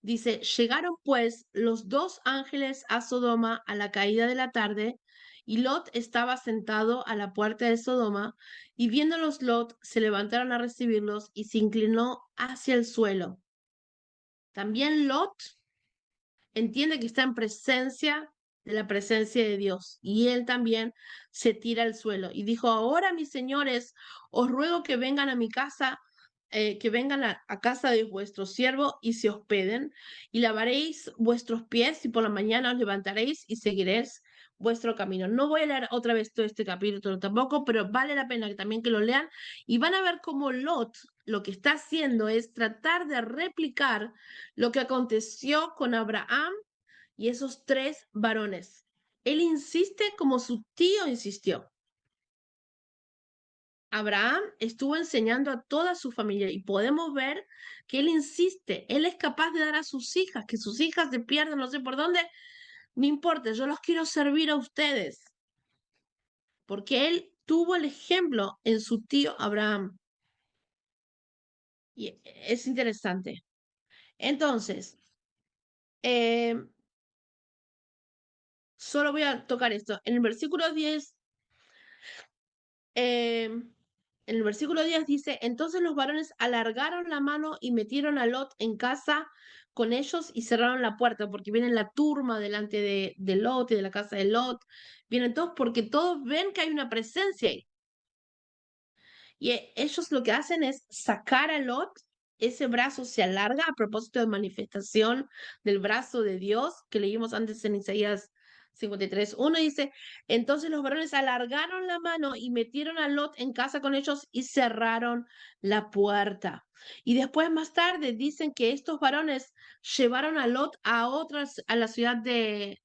Speaker 1: dice, llegaron pues los dos ángeles a Sodoma a la caída de la tarde, y Lot estaba sentado a la puerta de Sodoma, y viéndolos Lot, se levantaron a recibirlos y se inclinó hacia el suelo. También Lot entiende que está en presencia de la presencia de Dios. Y él también se tira al suelo y dijo, ahora mis señores, os ruego que vengan a mi casa, que vengan a casa de vuestro siervo y se hospeden, y lavaréis vuestros pies y por la mañana os levantaréis y seguiréis vuestro camino. No voy a leer otra vez todo este capítulo tampoco, pero vale la pena que también que lo lean y van a ver cómo Lot lo que está haciendo es tratar de replicar lo que aconteció con Abraham y esos tres varones. Él insiste como su tío insistió. Abraham estuvo enseñando a toda su familia y podemos ver que él insiste, él es capaz de dar a sus hijas, que sus hijas se pierdan no sé por dónde, no importa, yo los quiero servir a ustedes, porque él tuvo el ejemplo en su tío Abraham. Y es interesante. Entonces, eh, solo voy a tocar esto. En el versículo 10 en el versículo 10 dice, entonces los varones alargaron la mano y metieron a Lot en casa con ellos y cerraron la puerta, porque viene la turma delante de Lot y de la casa de Lot. Vienen todos porque todos ven que hay una presencia ahí. Y ellos lo que hacen es sacar a Lot, ese brazo se alarga a propósito de manifestación del brazo de Dios que leímos antes en Isaías 53. Uno dice, entonces los varones alargaron la mano y metieron a Lot en casa con ellos y cerraron la puerta. Y después más tarde dicen que estos varones llevaron a Lot a otras, a la ciudad de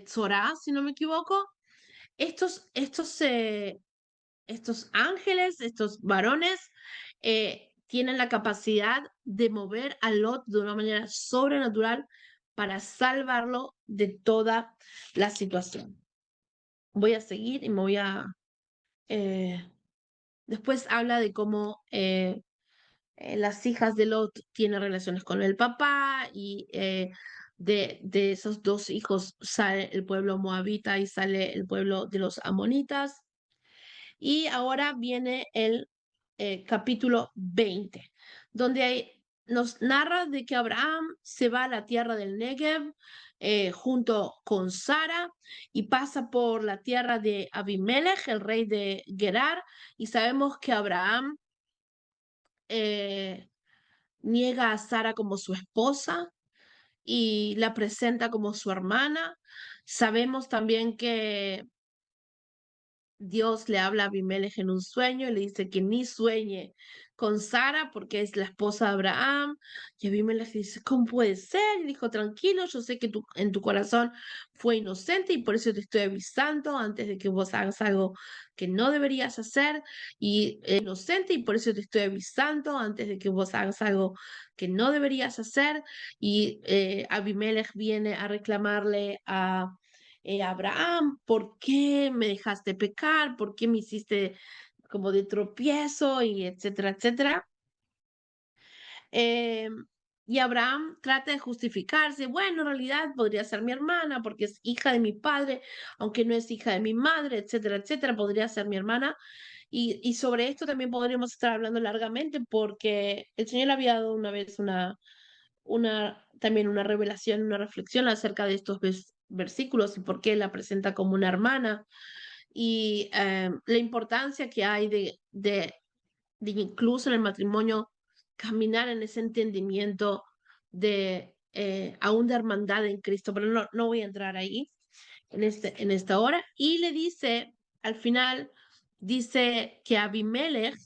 Speaker 1: Zorá, si no me equivoco. Estos ángeles, estos varones, tienen la capacidad de mover a Lot de una manera sobrenatural para salvarlo de toda la situación. Voy a seguir y me voy a... eh, después habla de cómo las hijas de Lot tienen relaciones con el papá y de esos dos hijos sale el pueblo moabita y sale el pueblo de los amonitas. Y ahora viene el capítulo 20, donde nos narra de que Abraham se va a la tierra del Negev junto con Sara y pasa por la tierra de Abimelech, el rey de Gerar, y sabemos que Abraham eh, niega a Sara como su esposa y la presenta como su hermana. Sabemos también que Dios le habla a Abimelech en un sueño y le dice que ni sueñe con Sara porque es la esposa de Abraham. Y Abimelech dice, ¿cómo puede ser? Y dijo, tranquilo, yo sé que en tu corazón fue inocente y por eso te estoy avisando antes de que vos hagas algo que no deberías hacer. Y inocente y por eso te estoy avisando antes de que vos hagas algo que no deberías hacer. Y Abimelech viene a reclamarle a Abraham, ¿por qué me dejaste pecar? ¿Por qué me hiciste como de tropiezo? Y etcétera, etcétera. Eh, y Abraham trata de justificarse, bueno, en realidad podría ser mi hermana porque es hija de mi padre, aunque no es hija de mi madre, etcétera, etcétera, podría ser mi hermana. Y sobre esto también podríamos estar hablando largamente porque el Señor le había dado una vez también una revelación, una reflexión acerca de estos versículos y por qué la presenta como una hermana y la importancia que hay de incluso en el matrimonio caminar en ese entendimiento de aún de hermandad en Cristo, pero no voy a entrar ahí en esta hora. Y le dice, al final, dice que Abimelech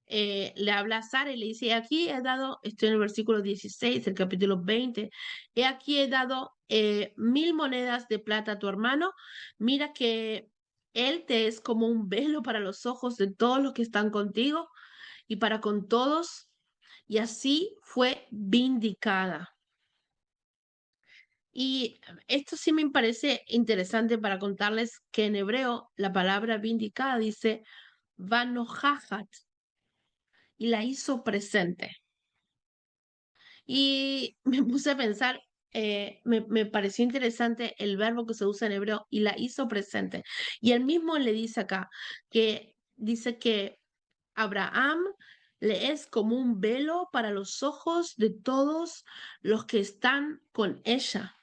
Speaker 1: le habla a Sara y le dice, aquí he dado, estoy en el versículo 16, el capítulo 20, he aquí he dado 1000 monedas de plata a tu hermano, mira que él te es como un velo para los ojos de todos los que están contigo y para con todos, y así fue vindicada. Y esto sí me parece interesante para contarles que en hebreo la palabra vindicada dice vanojahat y la hizo presente. Y me puse a pensar, me pareció interesante el verbo que se usa en hebreo y la hizo presente. Y él mismo le dice acá que dice que Abraham le es como un velo para los ojos de todos los que están con ella.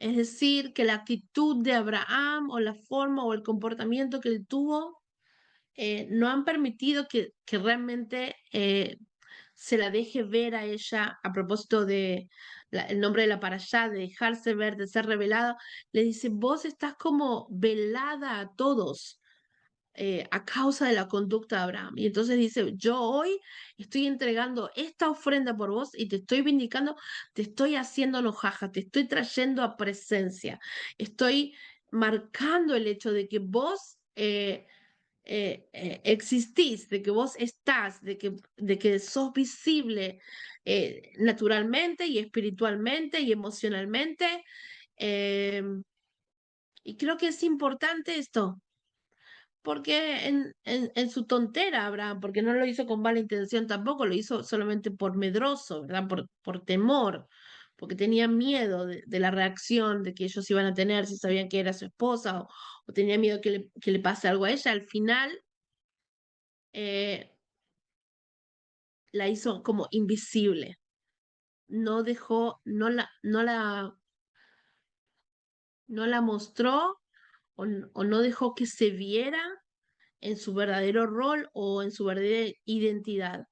Speaker 1: Es decir, que la actitud de Abraham o la forma o el comportamiento que él tuvo no han permitido que realmente se la deje ver a ella a propósito de el nombre de la parashá, de dejarse ver, de ser revelada. Le dice, vos estás como velada a todos a causa de la conducta de Abraham. Y entonces dice, yo hoy estoy entregando esta ofrenda por vos y te estoy vindicando, te estoy haciendo enojaja, te estoy trayendo a presencia, estoy marcando el hecho de que vos existís, de que vos estás, de que sos visible naturalmente y espiritualmente y emocionalmente. eh, y creo que es importante esto, porque en su tontera, Abraham, porque no lo hizo con mala intención tampoco, lo hizo solamente por medroso, ¿verdad? Por temor, porque tenía miedo de la reacción de que ellos iban a tener si sabían que era su esposa o tenía miedo que le pase algo a ella. Al final eh, la hizo como invisible, no dejó, no la mostró o no dejó que se viera en su verdadero rol o en su verdadera identidad.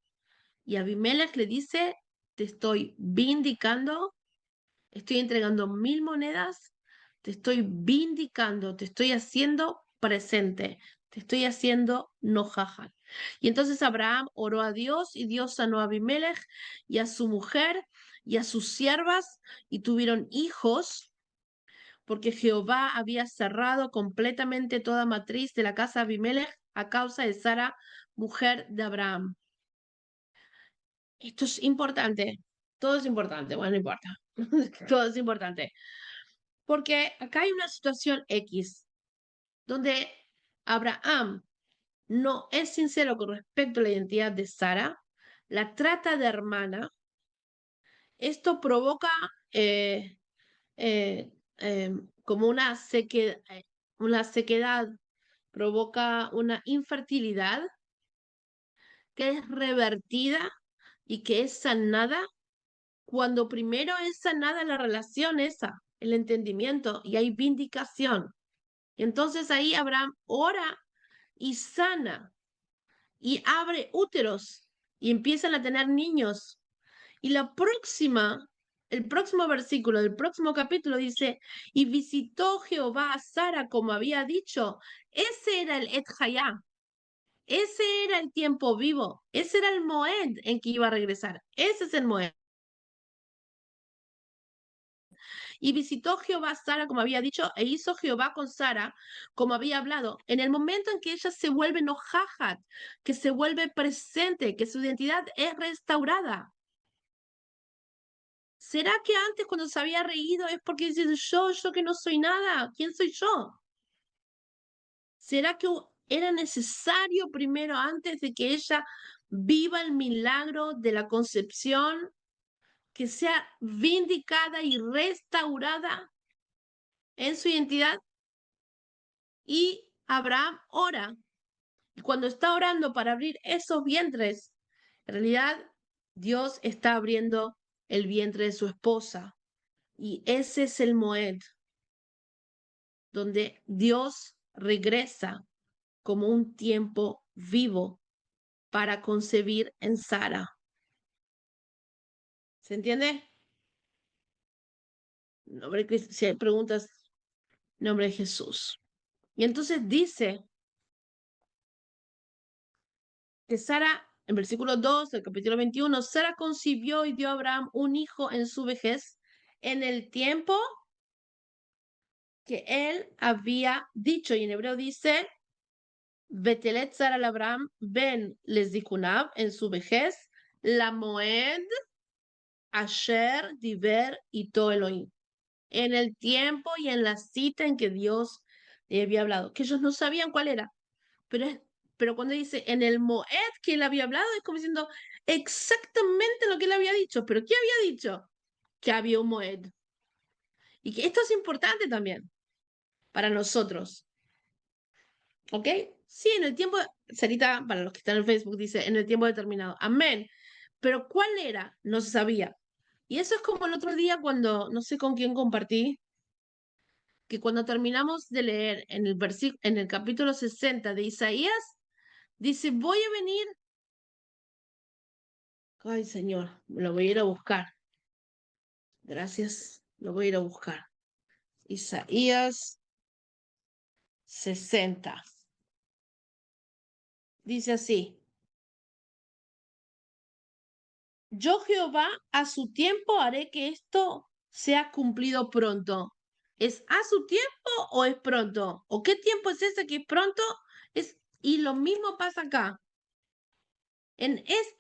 Speaker 1: Y Abimelech le dice, te estoy vindicando, estoy entregando 1000 monedas, te estoy vindicando, te estoy haciendo presente, te estoy haciendo nojaja. Y entonces Abraham oró a Dios y Dios sanó a Abimelech y a su mujer y a sus siervas y tuvieron hijos porque Jehová había cerrado completamente toda matriz de la casa de Abimelech a causa de Sara, mujer de Abraham. Esto es importante, todo es importante, bueno, no importa, todo es importante, porque acá hay una situación X, donde Abraham no es sincero con respecto a la identidad de Sara, la trata de hermana, esto provoca eh, eh, como una sequedad, provoca una infertilidad que es revertida y que es sanada cuando primero es sanada la relación esa, el entendimiento y hay vindicación. Entonces ahí Abraham ora y sana y abre úteros y empiezan a tener niños. Y el próximo versículo del próximo capítulo dice, y visitó Jehová a Sara como había dicho. Ese era el Et Hayá, ese era el tiempo vivo, ese era el Moed en que iba a regresar, ese es el Moed. Y visitó Jehová a Sara como había dicho, e hizo Jehová con Sara como había hablado. En el momento en que ella se vuelve nojajat, que se vuelve presente, que su identidad es restaurada. ¿Será que antes cuando se había reído es porque dice yo que no soy nada? ¿Quién soy yo? ¿Será que era necesario primero, antes de que ella viva el milagro de la concepción, que sea vindicada y restaurada en su identidad? Y Abraham ora. Y cuando está orando para abrir esos vientres, en realidad Dios está abriendo el vientre de su esposa. Y ese es el Moed, donde Dios regresa como un tiempo vivo para concebir en Sara. ¿Se entiende? Si hay preguntas, nombre de Jesús. Y entonces dice que Sara, en versículo 2 del capítulo 21, Sara concibió y dio a Abraham un hijo en su vejez, en el tiempo que él había dicho. Y en hebreo dice, Betelet Sara al Abraham ben les dicunab, en su vejez, la Moed Asher Diver y Elohim. En el tiempo y en la cita en que Dios le había hablado, que ellos no sabían cuál era, pero, pero cuando dice en el Moed que él había hablado, es como diciendo exactamente lo que él había dicho, pero ¿qué había dicho? Que había un Moed. Y que esto es importante también para nosotros, ¿ok? Sí, en el tiempo, Sarita, para los que están en Facebook, dice en el tiempo determinado, amén. Pero ¿cuál era? No se sabía. Y eso es como el otro día cuando, no sé con quién compartí, que cuando terminamos de leer en el capítulo 60 de Isaías, dice, voy a venir. Ay, Señor, lo voy a ir a buscar. Gracias, lo voy a ir a buscar. Isaías 60. Dice así. Yo Jehová a su tiempo haré que esto sea cumplido pronto. ¿Es a su tiempo o es pronto? ¿O qué tiempo es ese que es pronto? Y lo mismo pasa acá.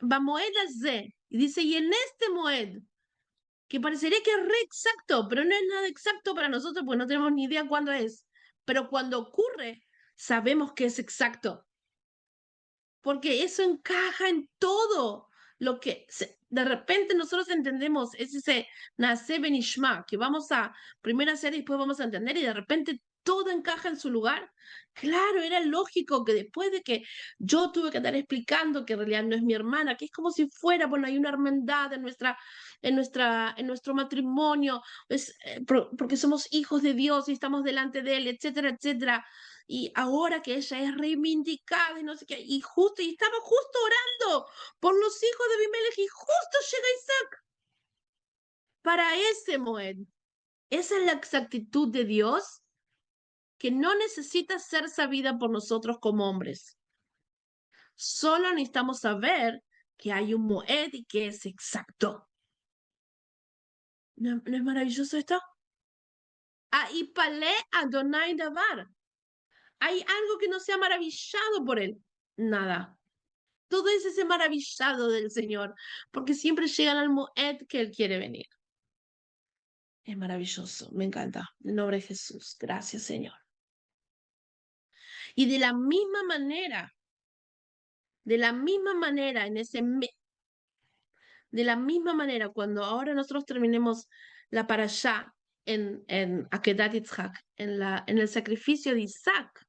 Speaker 1: Bamoed Azeh, y dice, y en este Moed, que parecería que es re exacto, pero no es nada exacto para nosotros porque no tenemos ni idea cuándo es. Pero cuando ocurre, sabemos que es exacto porque eso encaja en todo lo que de repente nosotros entendemos, es ese nace benishma, que vamos a primero hacer y después vamos a entender, y de repente todo encaja en su lugar. Claro, era lógico que después de que yo tuve que estar explicando que en realidad no es mi hermana, que es como si fuera, bueno, hay una hermandad en nuestro matrimonio, porque somos hijos de Dios y estamos delante de Él, etcétera, etcétera, y ahora que ella es reivindicada y no sé qué, y estaba justo orando por los hijos de Abimelech y justo llega Isaac para ese Moed. Esa es la exactitud de Dios que no necesita ser sabida por nosotros como hombres. Solo necesitamos saber que hay un Moed y que es exacto. ¿No es maravilloso esto? Ahí palé Adonai Davar. ¿Hay algo que no sea maravillado por él? Nada. Todo es ese maravillado del Señor, porque siempre llegan al Moed que Él quiere venir. Es maravilloso, me encanta. En nombre de Jesús, gracias Señor. Y de la misma manera, de la misma manera, cuando ahora nosotros terminemos la parashá en Akedat Yitzhak, en el sacrificio de Isaac,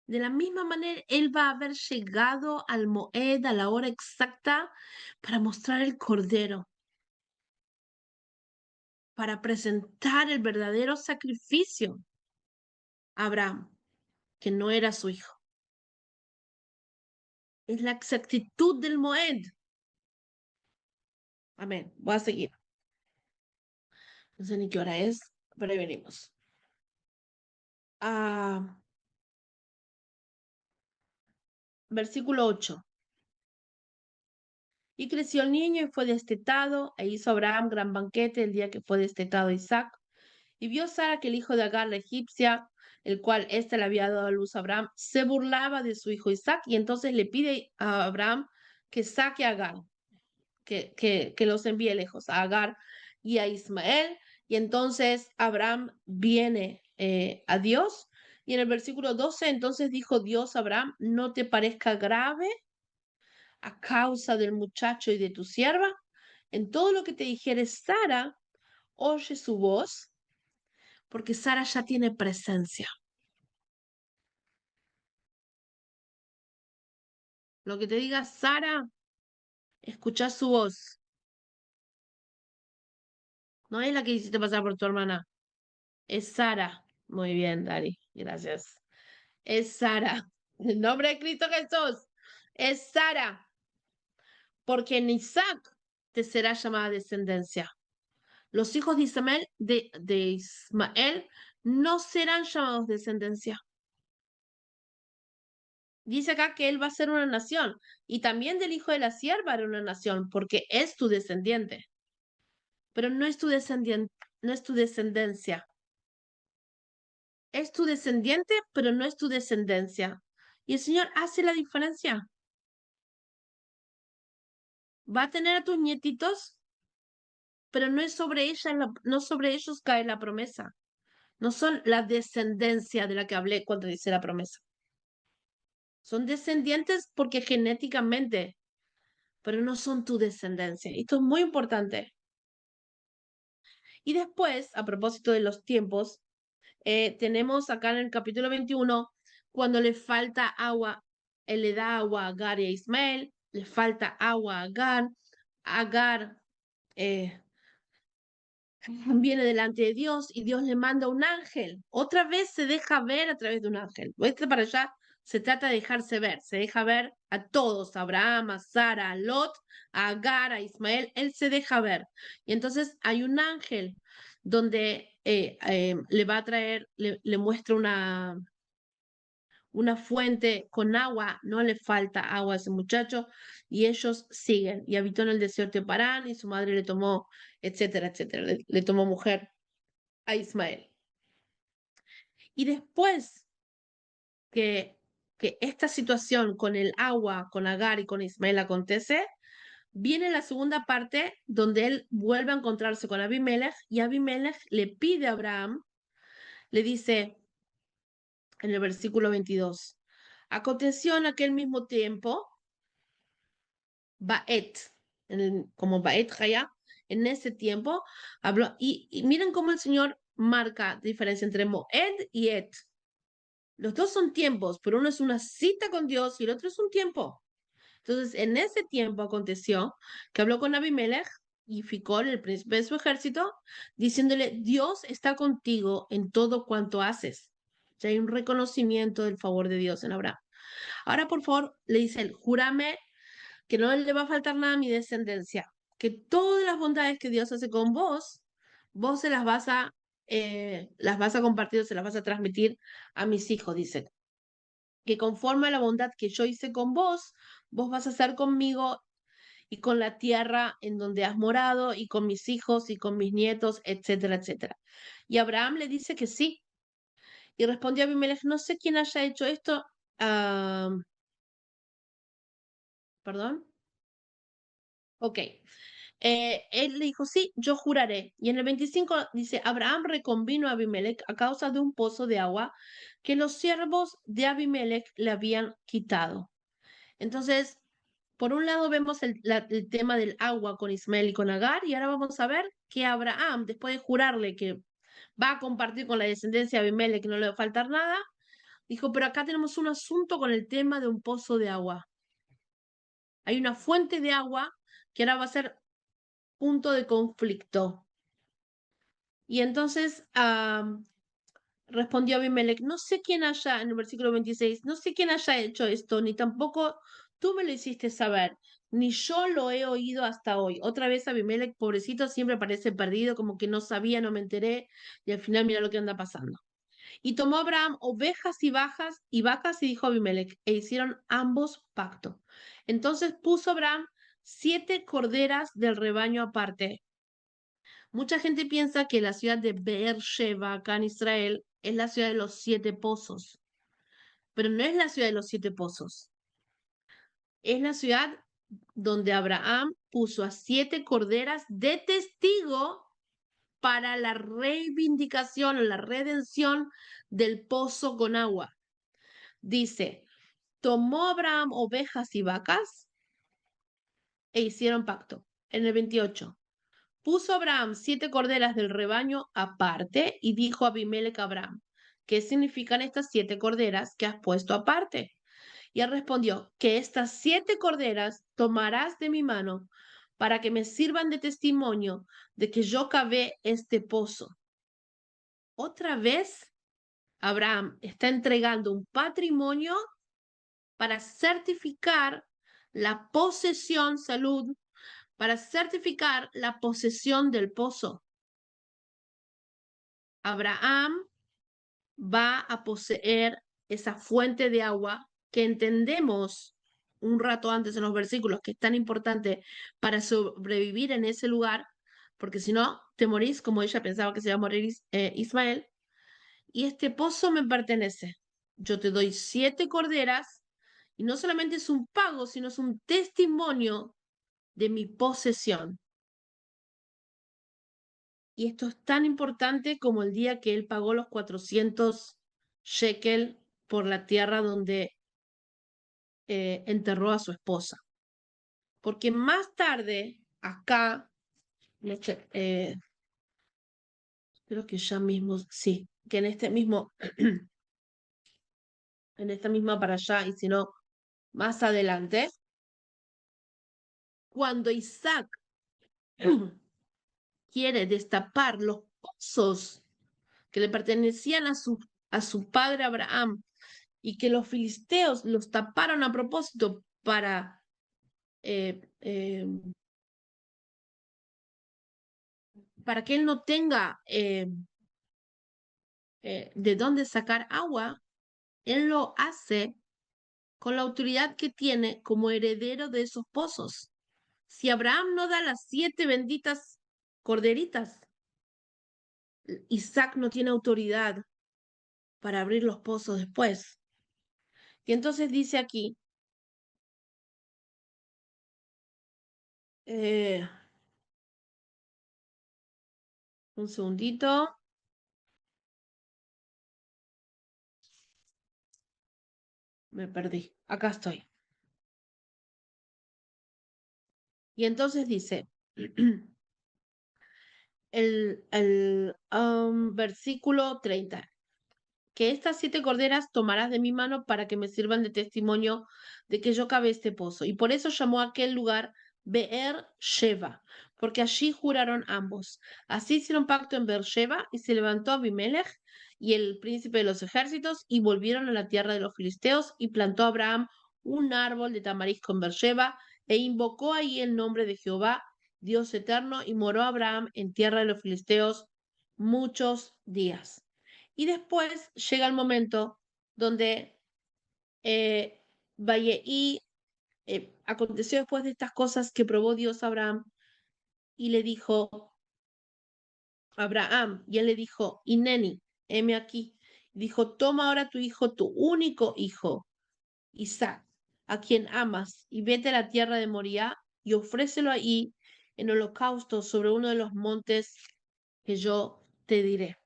Speaker 1: de la misma manera, Él va a haber llegado al Moed a la hora exacta para mostrar el Cordero, para presentar el verdadero sacrificio a Abraham, que no era su hijo. Es la exactitud del Moed. Amén. Voy a seguir. No sé ni qué hora es, pero ahí venimos. Versículo 8. Y creció el niño y fue destetado, e hizo Abraham gran banquete el día que fue destetado Isaac. Y vio Sara que el hijo de Agar, la egipcia, el cual éste le había dado a luz a Abraham, se burlaba de su hijo Isaac, y entonces le pide a Abraham que saque a Agar, que los envíe lejos, a Agar y a Ismael. Y entonces Abraham viene a Dios. Y en el versículo 12, entonces dijo Dios a Abraham, no te parezca grave a causa del muchacho y de tu sierva. En todo lo que te dijere Sara, oye su voz, porque Sara ya tiene presencia. Lo que te diga Sara, escucha su voz. No es la que hiciste pasar por tu hermana, es Sara. Muy bien, Dari, gracias. Es Sara. En nombre de Cristo Jesús, es Sara. Porque en Isaac te será llamada descendencia. Los hijos de Ismael no serán llamados descendencia. Dice acá que él va a ser una nación, y también del hijo de la sierva era una nación, porque es tu descendiente, pero no es tu descendiente, no es tu descendencia. Es tu descendiente, pero no es tu descendencia. Y el Señor hace la diferencia. Va a tener a tus nietitos, pero no es sobre no sobre ellos cae la promesa. No son la descendencia de la que hablé cuando dice la promesa. Son descendientes porque genéticamente, pero no son tu descendencia. Esto es muy importante. Y después, a propósito de los tiempos, tenemos acá en el capítulo 21, cuando le falta agua, él le da agua a Agar y a Ismael, le falta agua a Agar, Agar viene delante de Dios y Dios le manda un ángel. Otra vez se deja ver a través de un ángel. Este para allá se trata de dejarse ver, se deja ver a todos, a Abraham, a Sara, a Lot, a Agar, a Ismael, él se deja ver. Y entonces hay un ángel donde le va a traer, le muestra una fuente con agua, no le falta agua a ese muchacho, y ellos siguen. Y habitó en el desierto de Parán, y su madre le tomó, etcétera, etcétera, le tomó mujer a Ismael. Y después que, que esta situación con el agua, con Agar y con Ismael acontece, viene la segunda parte donde él vuelve a encontrarse con Abimelech y Abimelech le pide a Abraham, le dice en el versículo 22, aconteció en aquel mismo tiempo, Baet, como Baet Jaya, en ese tiempo habló, y miren cómo el Señor marca diferencia entre Moed y Et. Los dos son tiempos, pero uno es una cita con Dios y el otro es un tiempo. Entonces, en ese tiempo aconteció que habló con Abimelech y Ficol, el príncipe de su ejército, diciéndole, Dios está contigo en todo cuanto haces. Ya hay un reconocimiento del favor de Dios en Abraham. Ahora, por favor, le dice él, júrame que no le va a faltar nada a mi descendencia, que todas las bondades que Dios hace con vos, vos se las vas a compartir, se las vas a transmitir a mis hijos, dice. Que conforme a la bondad que yo hice con vos, vos vas a hacer conmigo y con la tierra en donde has morado y con mis hijos y con mis nietos, etcétera, etcétera. Y Abraham le dice que sí. Y respondió Abimelech, no sé quién haya hecho esto. Perdón. Ok. Él le dijo, sí, yo juraré. Y en el 25 dice, Abraham reconvino a Abimelech a causa de un pozo de agua que los siervos de Abimelech le habían quitado. Entonces, por un lado vemos el tema del agua con Ismael y con Agar, y ahora vamos a ver que Abraham, después de jurarle que va a compartir con la descendencia de Abimelech, que no le va a faltar nada, dijo, pero acá tenemos un asunto con el tema de un pozo de agua. Hay una fuente de agua que ahora va a ser punto de conflicto. Y entonces respondió Abimelech, no sé quién haya, en el versículo 26, no sé quién haya hecho esto, ni tampoco tú me lo hiciste saber, ni yo lo he oído hasta hoy. Otra vez Abimelech, pobrecito, siempre parece perdido, como que no sabía, no me enteré, y al final mira lo que anda pasando. Y tomó Abraham ovejas y vacas y dijo a Abimelech, e hicieron ambos pacto. Entonces puso Abraham 7 corderas del rebaño aparte. Mucha gente piensa que la ciudad de Beersheba, acá en Israel, es la ciudad de los 7 pozos, pero no es la ciudad de los 7 pozos. Es la ciudad donde Abraham puso a 7 corderas de testigo para la reivindicación o la redención del pozo con agua. Dice, tomó Abraham ovejas y vacas e hicieron pacto. En el 28. Puso Abraham 7 corderas del rebaño aparte y dijo a Abimelech a Abraham, ¿qué significan estas 7 corderas que has puesto aparte? Y él respondió, que estas 7 corderas tomarás de mi mano para que me sirvan de testimonio de que yo cavé este pozo. Otra vez, Abraham está entregando un patrimonio para certificar la posesión, salud, para certificar la posesión del pozo. Abraham va a poseer esa fuente de agua que entendemos un rato antes en los versículos que es tan importante para sobrevivir en ese lugar, porque si no, te morís como ella pensaba que se iba a morir Ismael, y este pozo me pertenece. Yo te doy 7 corderas, y no solamente es un pago, sino es un testimonio de mi posesión. Y esto es tan importante como el día que él pagó los 400 shekel por la tierra donde enterró a su esposa. Porque más tarde, acá, creo que ya mismo, sí, que en este mismo, en esta misma para allá, y si no, más adelante, cuando Isaac quiere destapar los pozos que le pertenecían a su padre Abraham y que los filisteos los taparon a propósito eh, eh, para que él no tenga de dónde sacar agua, él lo hace con la autoridad que tiene como heredero de esos pozos. Si Abraham no da las 7 benditas corderitas, Isaac no tiene autoridad para abrir los pozos después. Y entonces dice aquí, eh, un segundito, me perdí, acá estoy. Y entonces dice, versículo 30, que estas 7 corderas tomarás de mi mano para que me sirvan de testimonio de que yo cavé este pozo. Y por eso llamó a aquel lugar Beer Sheva, porque allí juraron ambos. Así hicieron pacto en Beer Sheva y se levantó Abimelech y el príncipe de los ejércitos y volvieron a la tierra de los filisteos y plantó Abraham un árbol de tamarisco en Beer Sheva e invocó ahí el nombre de Jehová, Dios eterno, y moró Abraham en tierra de los filisteos muchos días. Y después llega el momento donde eh, y aconteció después de estas cosas que probó Dios a Abraham y le dijo, Abraham, y él le dijo, Ineni, heme aquí. Dijo, toma ahora tu hijo, tu único hijo, Isaac, a quien amas, y vete a la tierra de Moriah y ofrécelo ahí en holocausto sobre uno de los montes que yo te diré.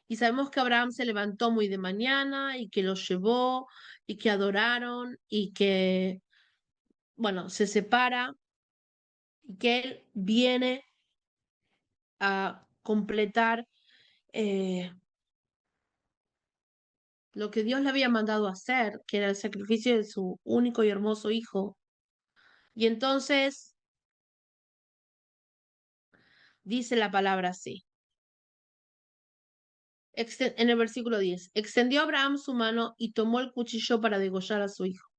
Speaker 1: Y sabemos que Abraham se levantó muy de mañana y que los llevó y que adoraron y que, bueno, se separa y que él viene a completar eh, lo que Dios le había mandado hacer, que era el sacrificio de su único y hermoso hijo. Y entonces dice la palabra así. En el versículo 10, extendió Abraham su mano y tomó el cuchillo para degollar a su hijo.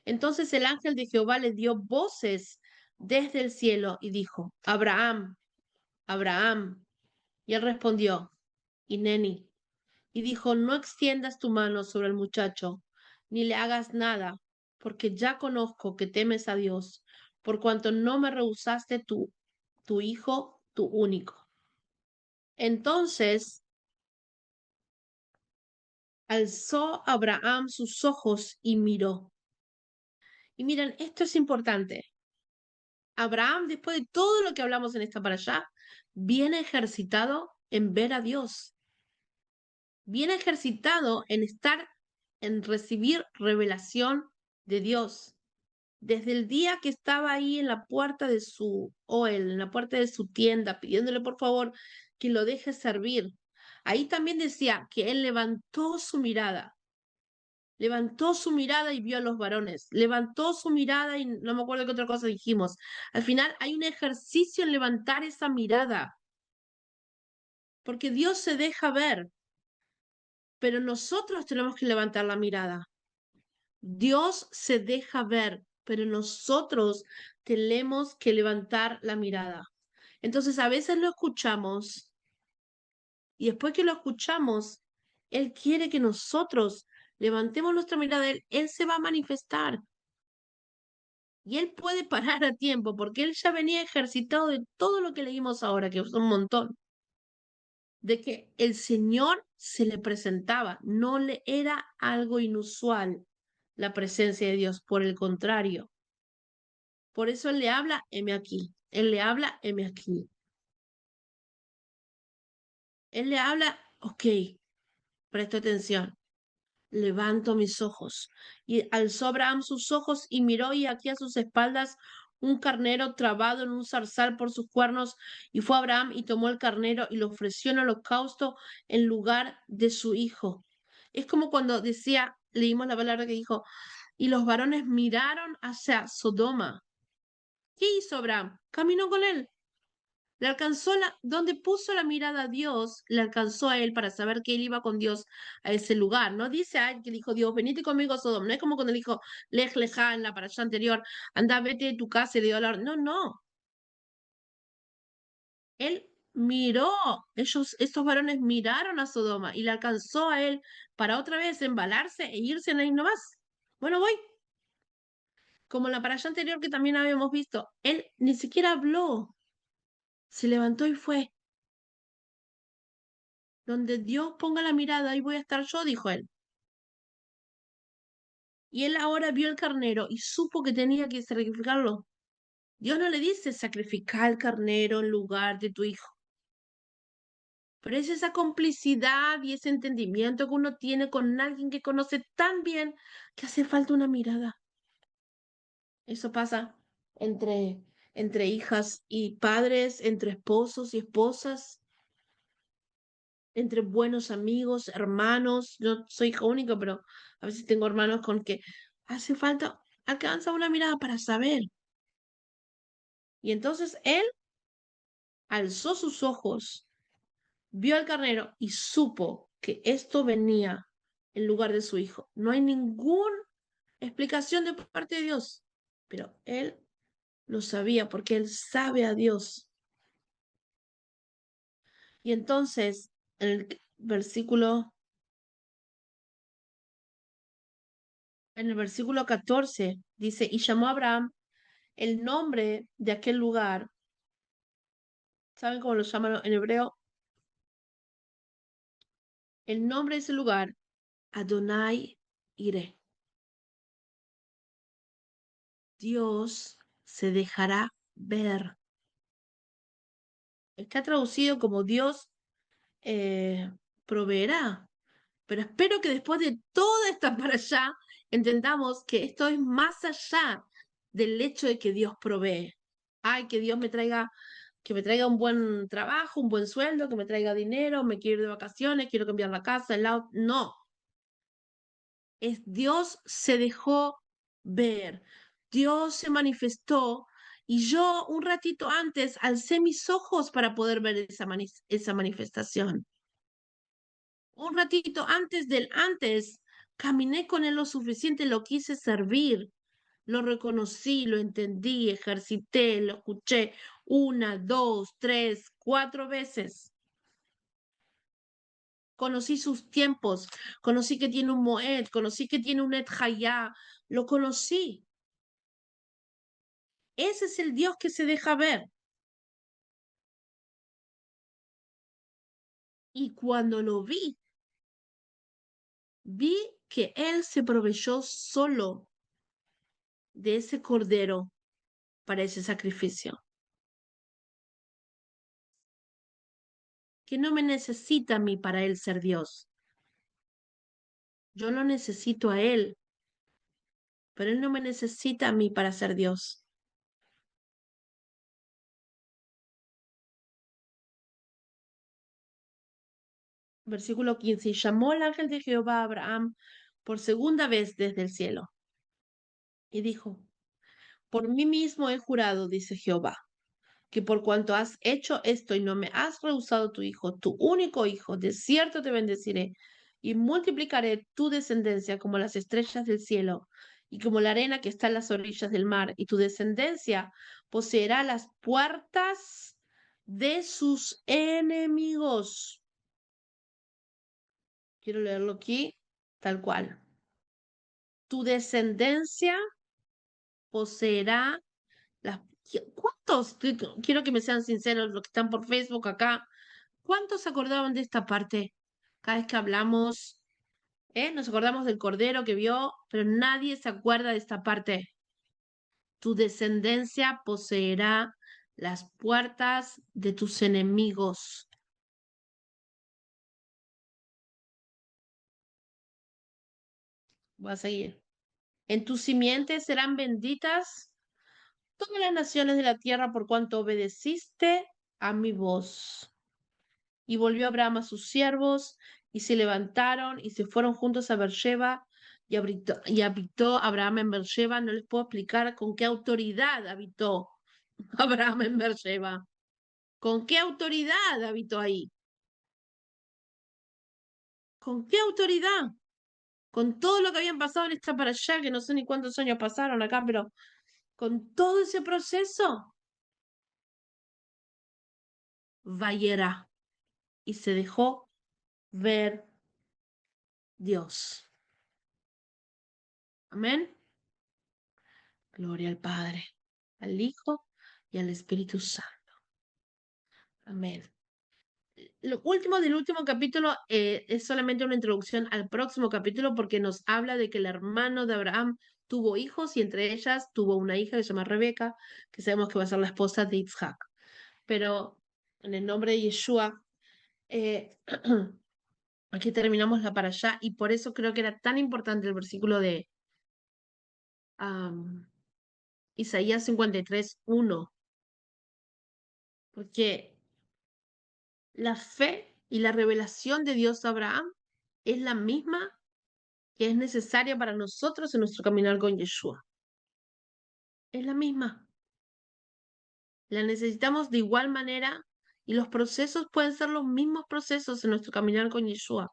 Speaker 1: Entonces el ángel de Jehová le dio voces desde el cielo y dijo, Abraham, Abraham. Y él respondió, Ineni. Y dijo, no extiendas tu mano sobre el muchacho, ni le hagas nada, porque ya conozco que temes a Dios, por cuanto no me rehusaste tu hijo, tu único. Entonces alzó Abraham sus ojos y miró. Y miren, esto es importante. Abraham, después de todo lo que hablamos en esta para allá, viene ejercitado en ver a Dios, viene ejercitado en estar, en recibir revelación de Dios. Desde el día que estaba ahí en la puerta de su oel, en la puerta de su tienda, pidiéndole por favor que lo deje servir. Ahí también decía que él levantó su mirada y vio a los varones, levantó su mirada y no me acuerdo qué otra cosa dijimos. Al final hay un ejercicio en levantar esa mirada, porque Dios se deja ver, pero nosotros tenemos que levantar la mirada. Dios se deja ver, pero nosotros tenemos que levantar la mirada. Entonces a veces lo escuchamos y después que lo escuchamos, Él quiere que nosotros levantemos nuestra mirada, Él se va a manifestar. Y él puede parar a tiempo porque él ya venía ejercitado de todo lo que leímos ahora, que es un montón, de que el Señor se le presentaba, no le era algo inusual la presencia de Dios, por el contrario. Por eso él le habla, heme aquí, él le habla, heme aquí. Él le habla, ok, presto atención, levanto mis ojos. Y alzó Abraham sus ojos y miró, y aquí a sus espaldas un carnero trabado en un zarzal por sus cuernos. Y fue Abraham y tomó el carnero y lo ofreció en holocausto en lugar de su hijo. Es como cuando decía, leímos la palabra que dijo, y los varones miraron hacia Sodoma. ¿Qué hizo Abraham? Caminó con él. Le alcanzó donde puso la mirada a Dios, le alcanzó a él para saber que él iba con Dios a ese lugar. No dice a él que dijo Dios, venite conmigo a Sodoma. No es como cuando le dijo, lej lejá en la para allá anterior, anda, vete de tu casa y le dio la orden. No, no. Él miró, estos varones miraron a Sodoma y le alcanzó a él para otra vez embalarse e irse ahí nomás. Bueno, voy. Como en la para allá anterior que también habíamos visto, él ni siquiera habló, se levantó y fue. Donde Dios ponga la mirada, ahí voy a estar yo, dijo él. Y él ahora vio el carnero y supo que tenía que sacrificarlo. Dios no le dice sacrificar el carnero en lugar de tu hijo. Pero es esa complicidad y ese entendimiento que uno tiene con alguien que conoce tan bien que hace falta una mirada. Eso pasa entre, entre hijas y padres, entre esposos y esposas, entre buenos amigos, hermanos. Yo soy hija única, pero a veces tengo hermanos con que hace falta, alcanza una mirada para saber. Y entonces él alzó sus ojos, vio al carnero y supo que esto venía en lugar de su hijo. No hay ninguna explicación de parte de Dios, pero él lo sabía porque él sabe a Dios. Y entonces, en en el versículo 14 dice, y llamó a Abraham el nombre de aquel lugar. ¿Saben cómo lo llaman en hebreo? El nombre de ese lugar, Adonai Ire. Dios se dejará ver. Está traducido como Dios eh, proveerá. Pero espero que después de toda esta para allá, entendamos que esto es más allá del hecho de que Dios provee. Ay, que Dios que me traiga un buen trabajo, un buen sueldo, que me traiga dinero, me quiero ir de vacaciones, quiero cambiar la casa, el auto. No, es Dios se dejó ver, Dios se manifestó y yo un ratito antes alcé mis ojos para poder ver esa manifestación. Un ratito antes del antes, caminé con él lo suficiente, lo quise servir, lo reconocí, lo entendí, ejercité, lo escuché una, dos, tres, cuatro veces. Conocí sus tiempos, conocí que tiene un Moed, conocí que tiene un Et Hayá, lo conocí. Ese es el Dios que se deja ver. Y cuando lo vi que Él se proveyó solo de ese cordero para ese sacrificio. Que no me necesita a mí para Él ser Dios. Yo lo necesito a Él, pero Él no me necesita a mí para ser Dios. Versículo 15. Y llamó el ángel de Jehová a Abraham por segunda vez desde el cielo. Y dijo, por mí mismo he jurado, dice Jehová, que por cuanto has hecho esto y no me has rehusado tu hijo, tu único hijo, de cierto te bendeciré y multiplicaré tu descendencia como las estrellas del cielo y como la arena que está en las orillas del mar, y tu descendencia poseerá las puertas de sus enemigos. Quiero leerlo aquí tal cual. Tu descendencia poseerá las... ¿Cuántos? Quiero que me sean sinceros los que están por Facebook acá. ¿Cuántos se acordaban de esta parte? Cada vez que hablamos, nos acordamos del cordero que vio, pero nadie se acuerda de esta parte. Tu descendencia poseerá las puertas de tus enemigos. Voy a seguir. En tus simientes serán benditas todas las naciones de la tierra por cuanto obedeciste a mi voz. Y volvió Abraham a sus siervos, y se levantaron y se fueron juntos a Beersheba, y habitó Abraham en Beersheba. No les puedo explicar con qué autoridad habitó Abraham en Beersheba. ¿Con qué autoridad habitó ahí? ¿Con qué autoridad? Con todo lo que habían pasado en esta para allá, que no sé ni cuántos años pasaron acá, pero con todo ese proceso, Vayera y se dejó ver Dios. Amén. Gloria al Padre, al Hijo y al Espíritu Santo. Amén. Lo último del último capítulo es solamente una introducción al próximo capítulo porque nos habla de que el hermano de Abraham tuvo hijos y entre ellas tuvo una hija que se llama Rebeca, que sabemos que va a ser la esposa de Isaac. Pero en el nombre de Yeshua, eh, aquí terminamos la para allá y por eso creo que era tan importante el versículo de Isaías 53:1, porque la fe y la revelación de Dios a Abraham es la misma que es necesaria para nosotros en nuestro caminar con Yeshua. Es la misma. La necesitamos de igual manera y los procesos pueden ser los mismos procesos en nuestro caminar con Yeshua,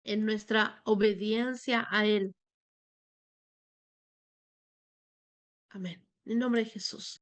Speaker 1: en nuestra obediencia a Él. Amén. En el nombre de Jesús.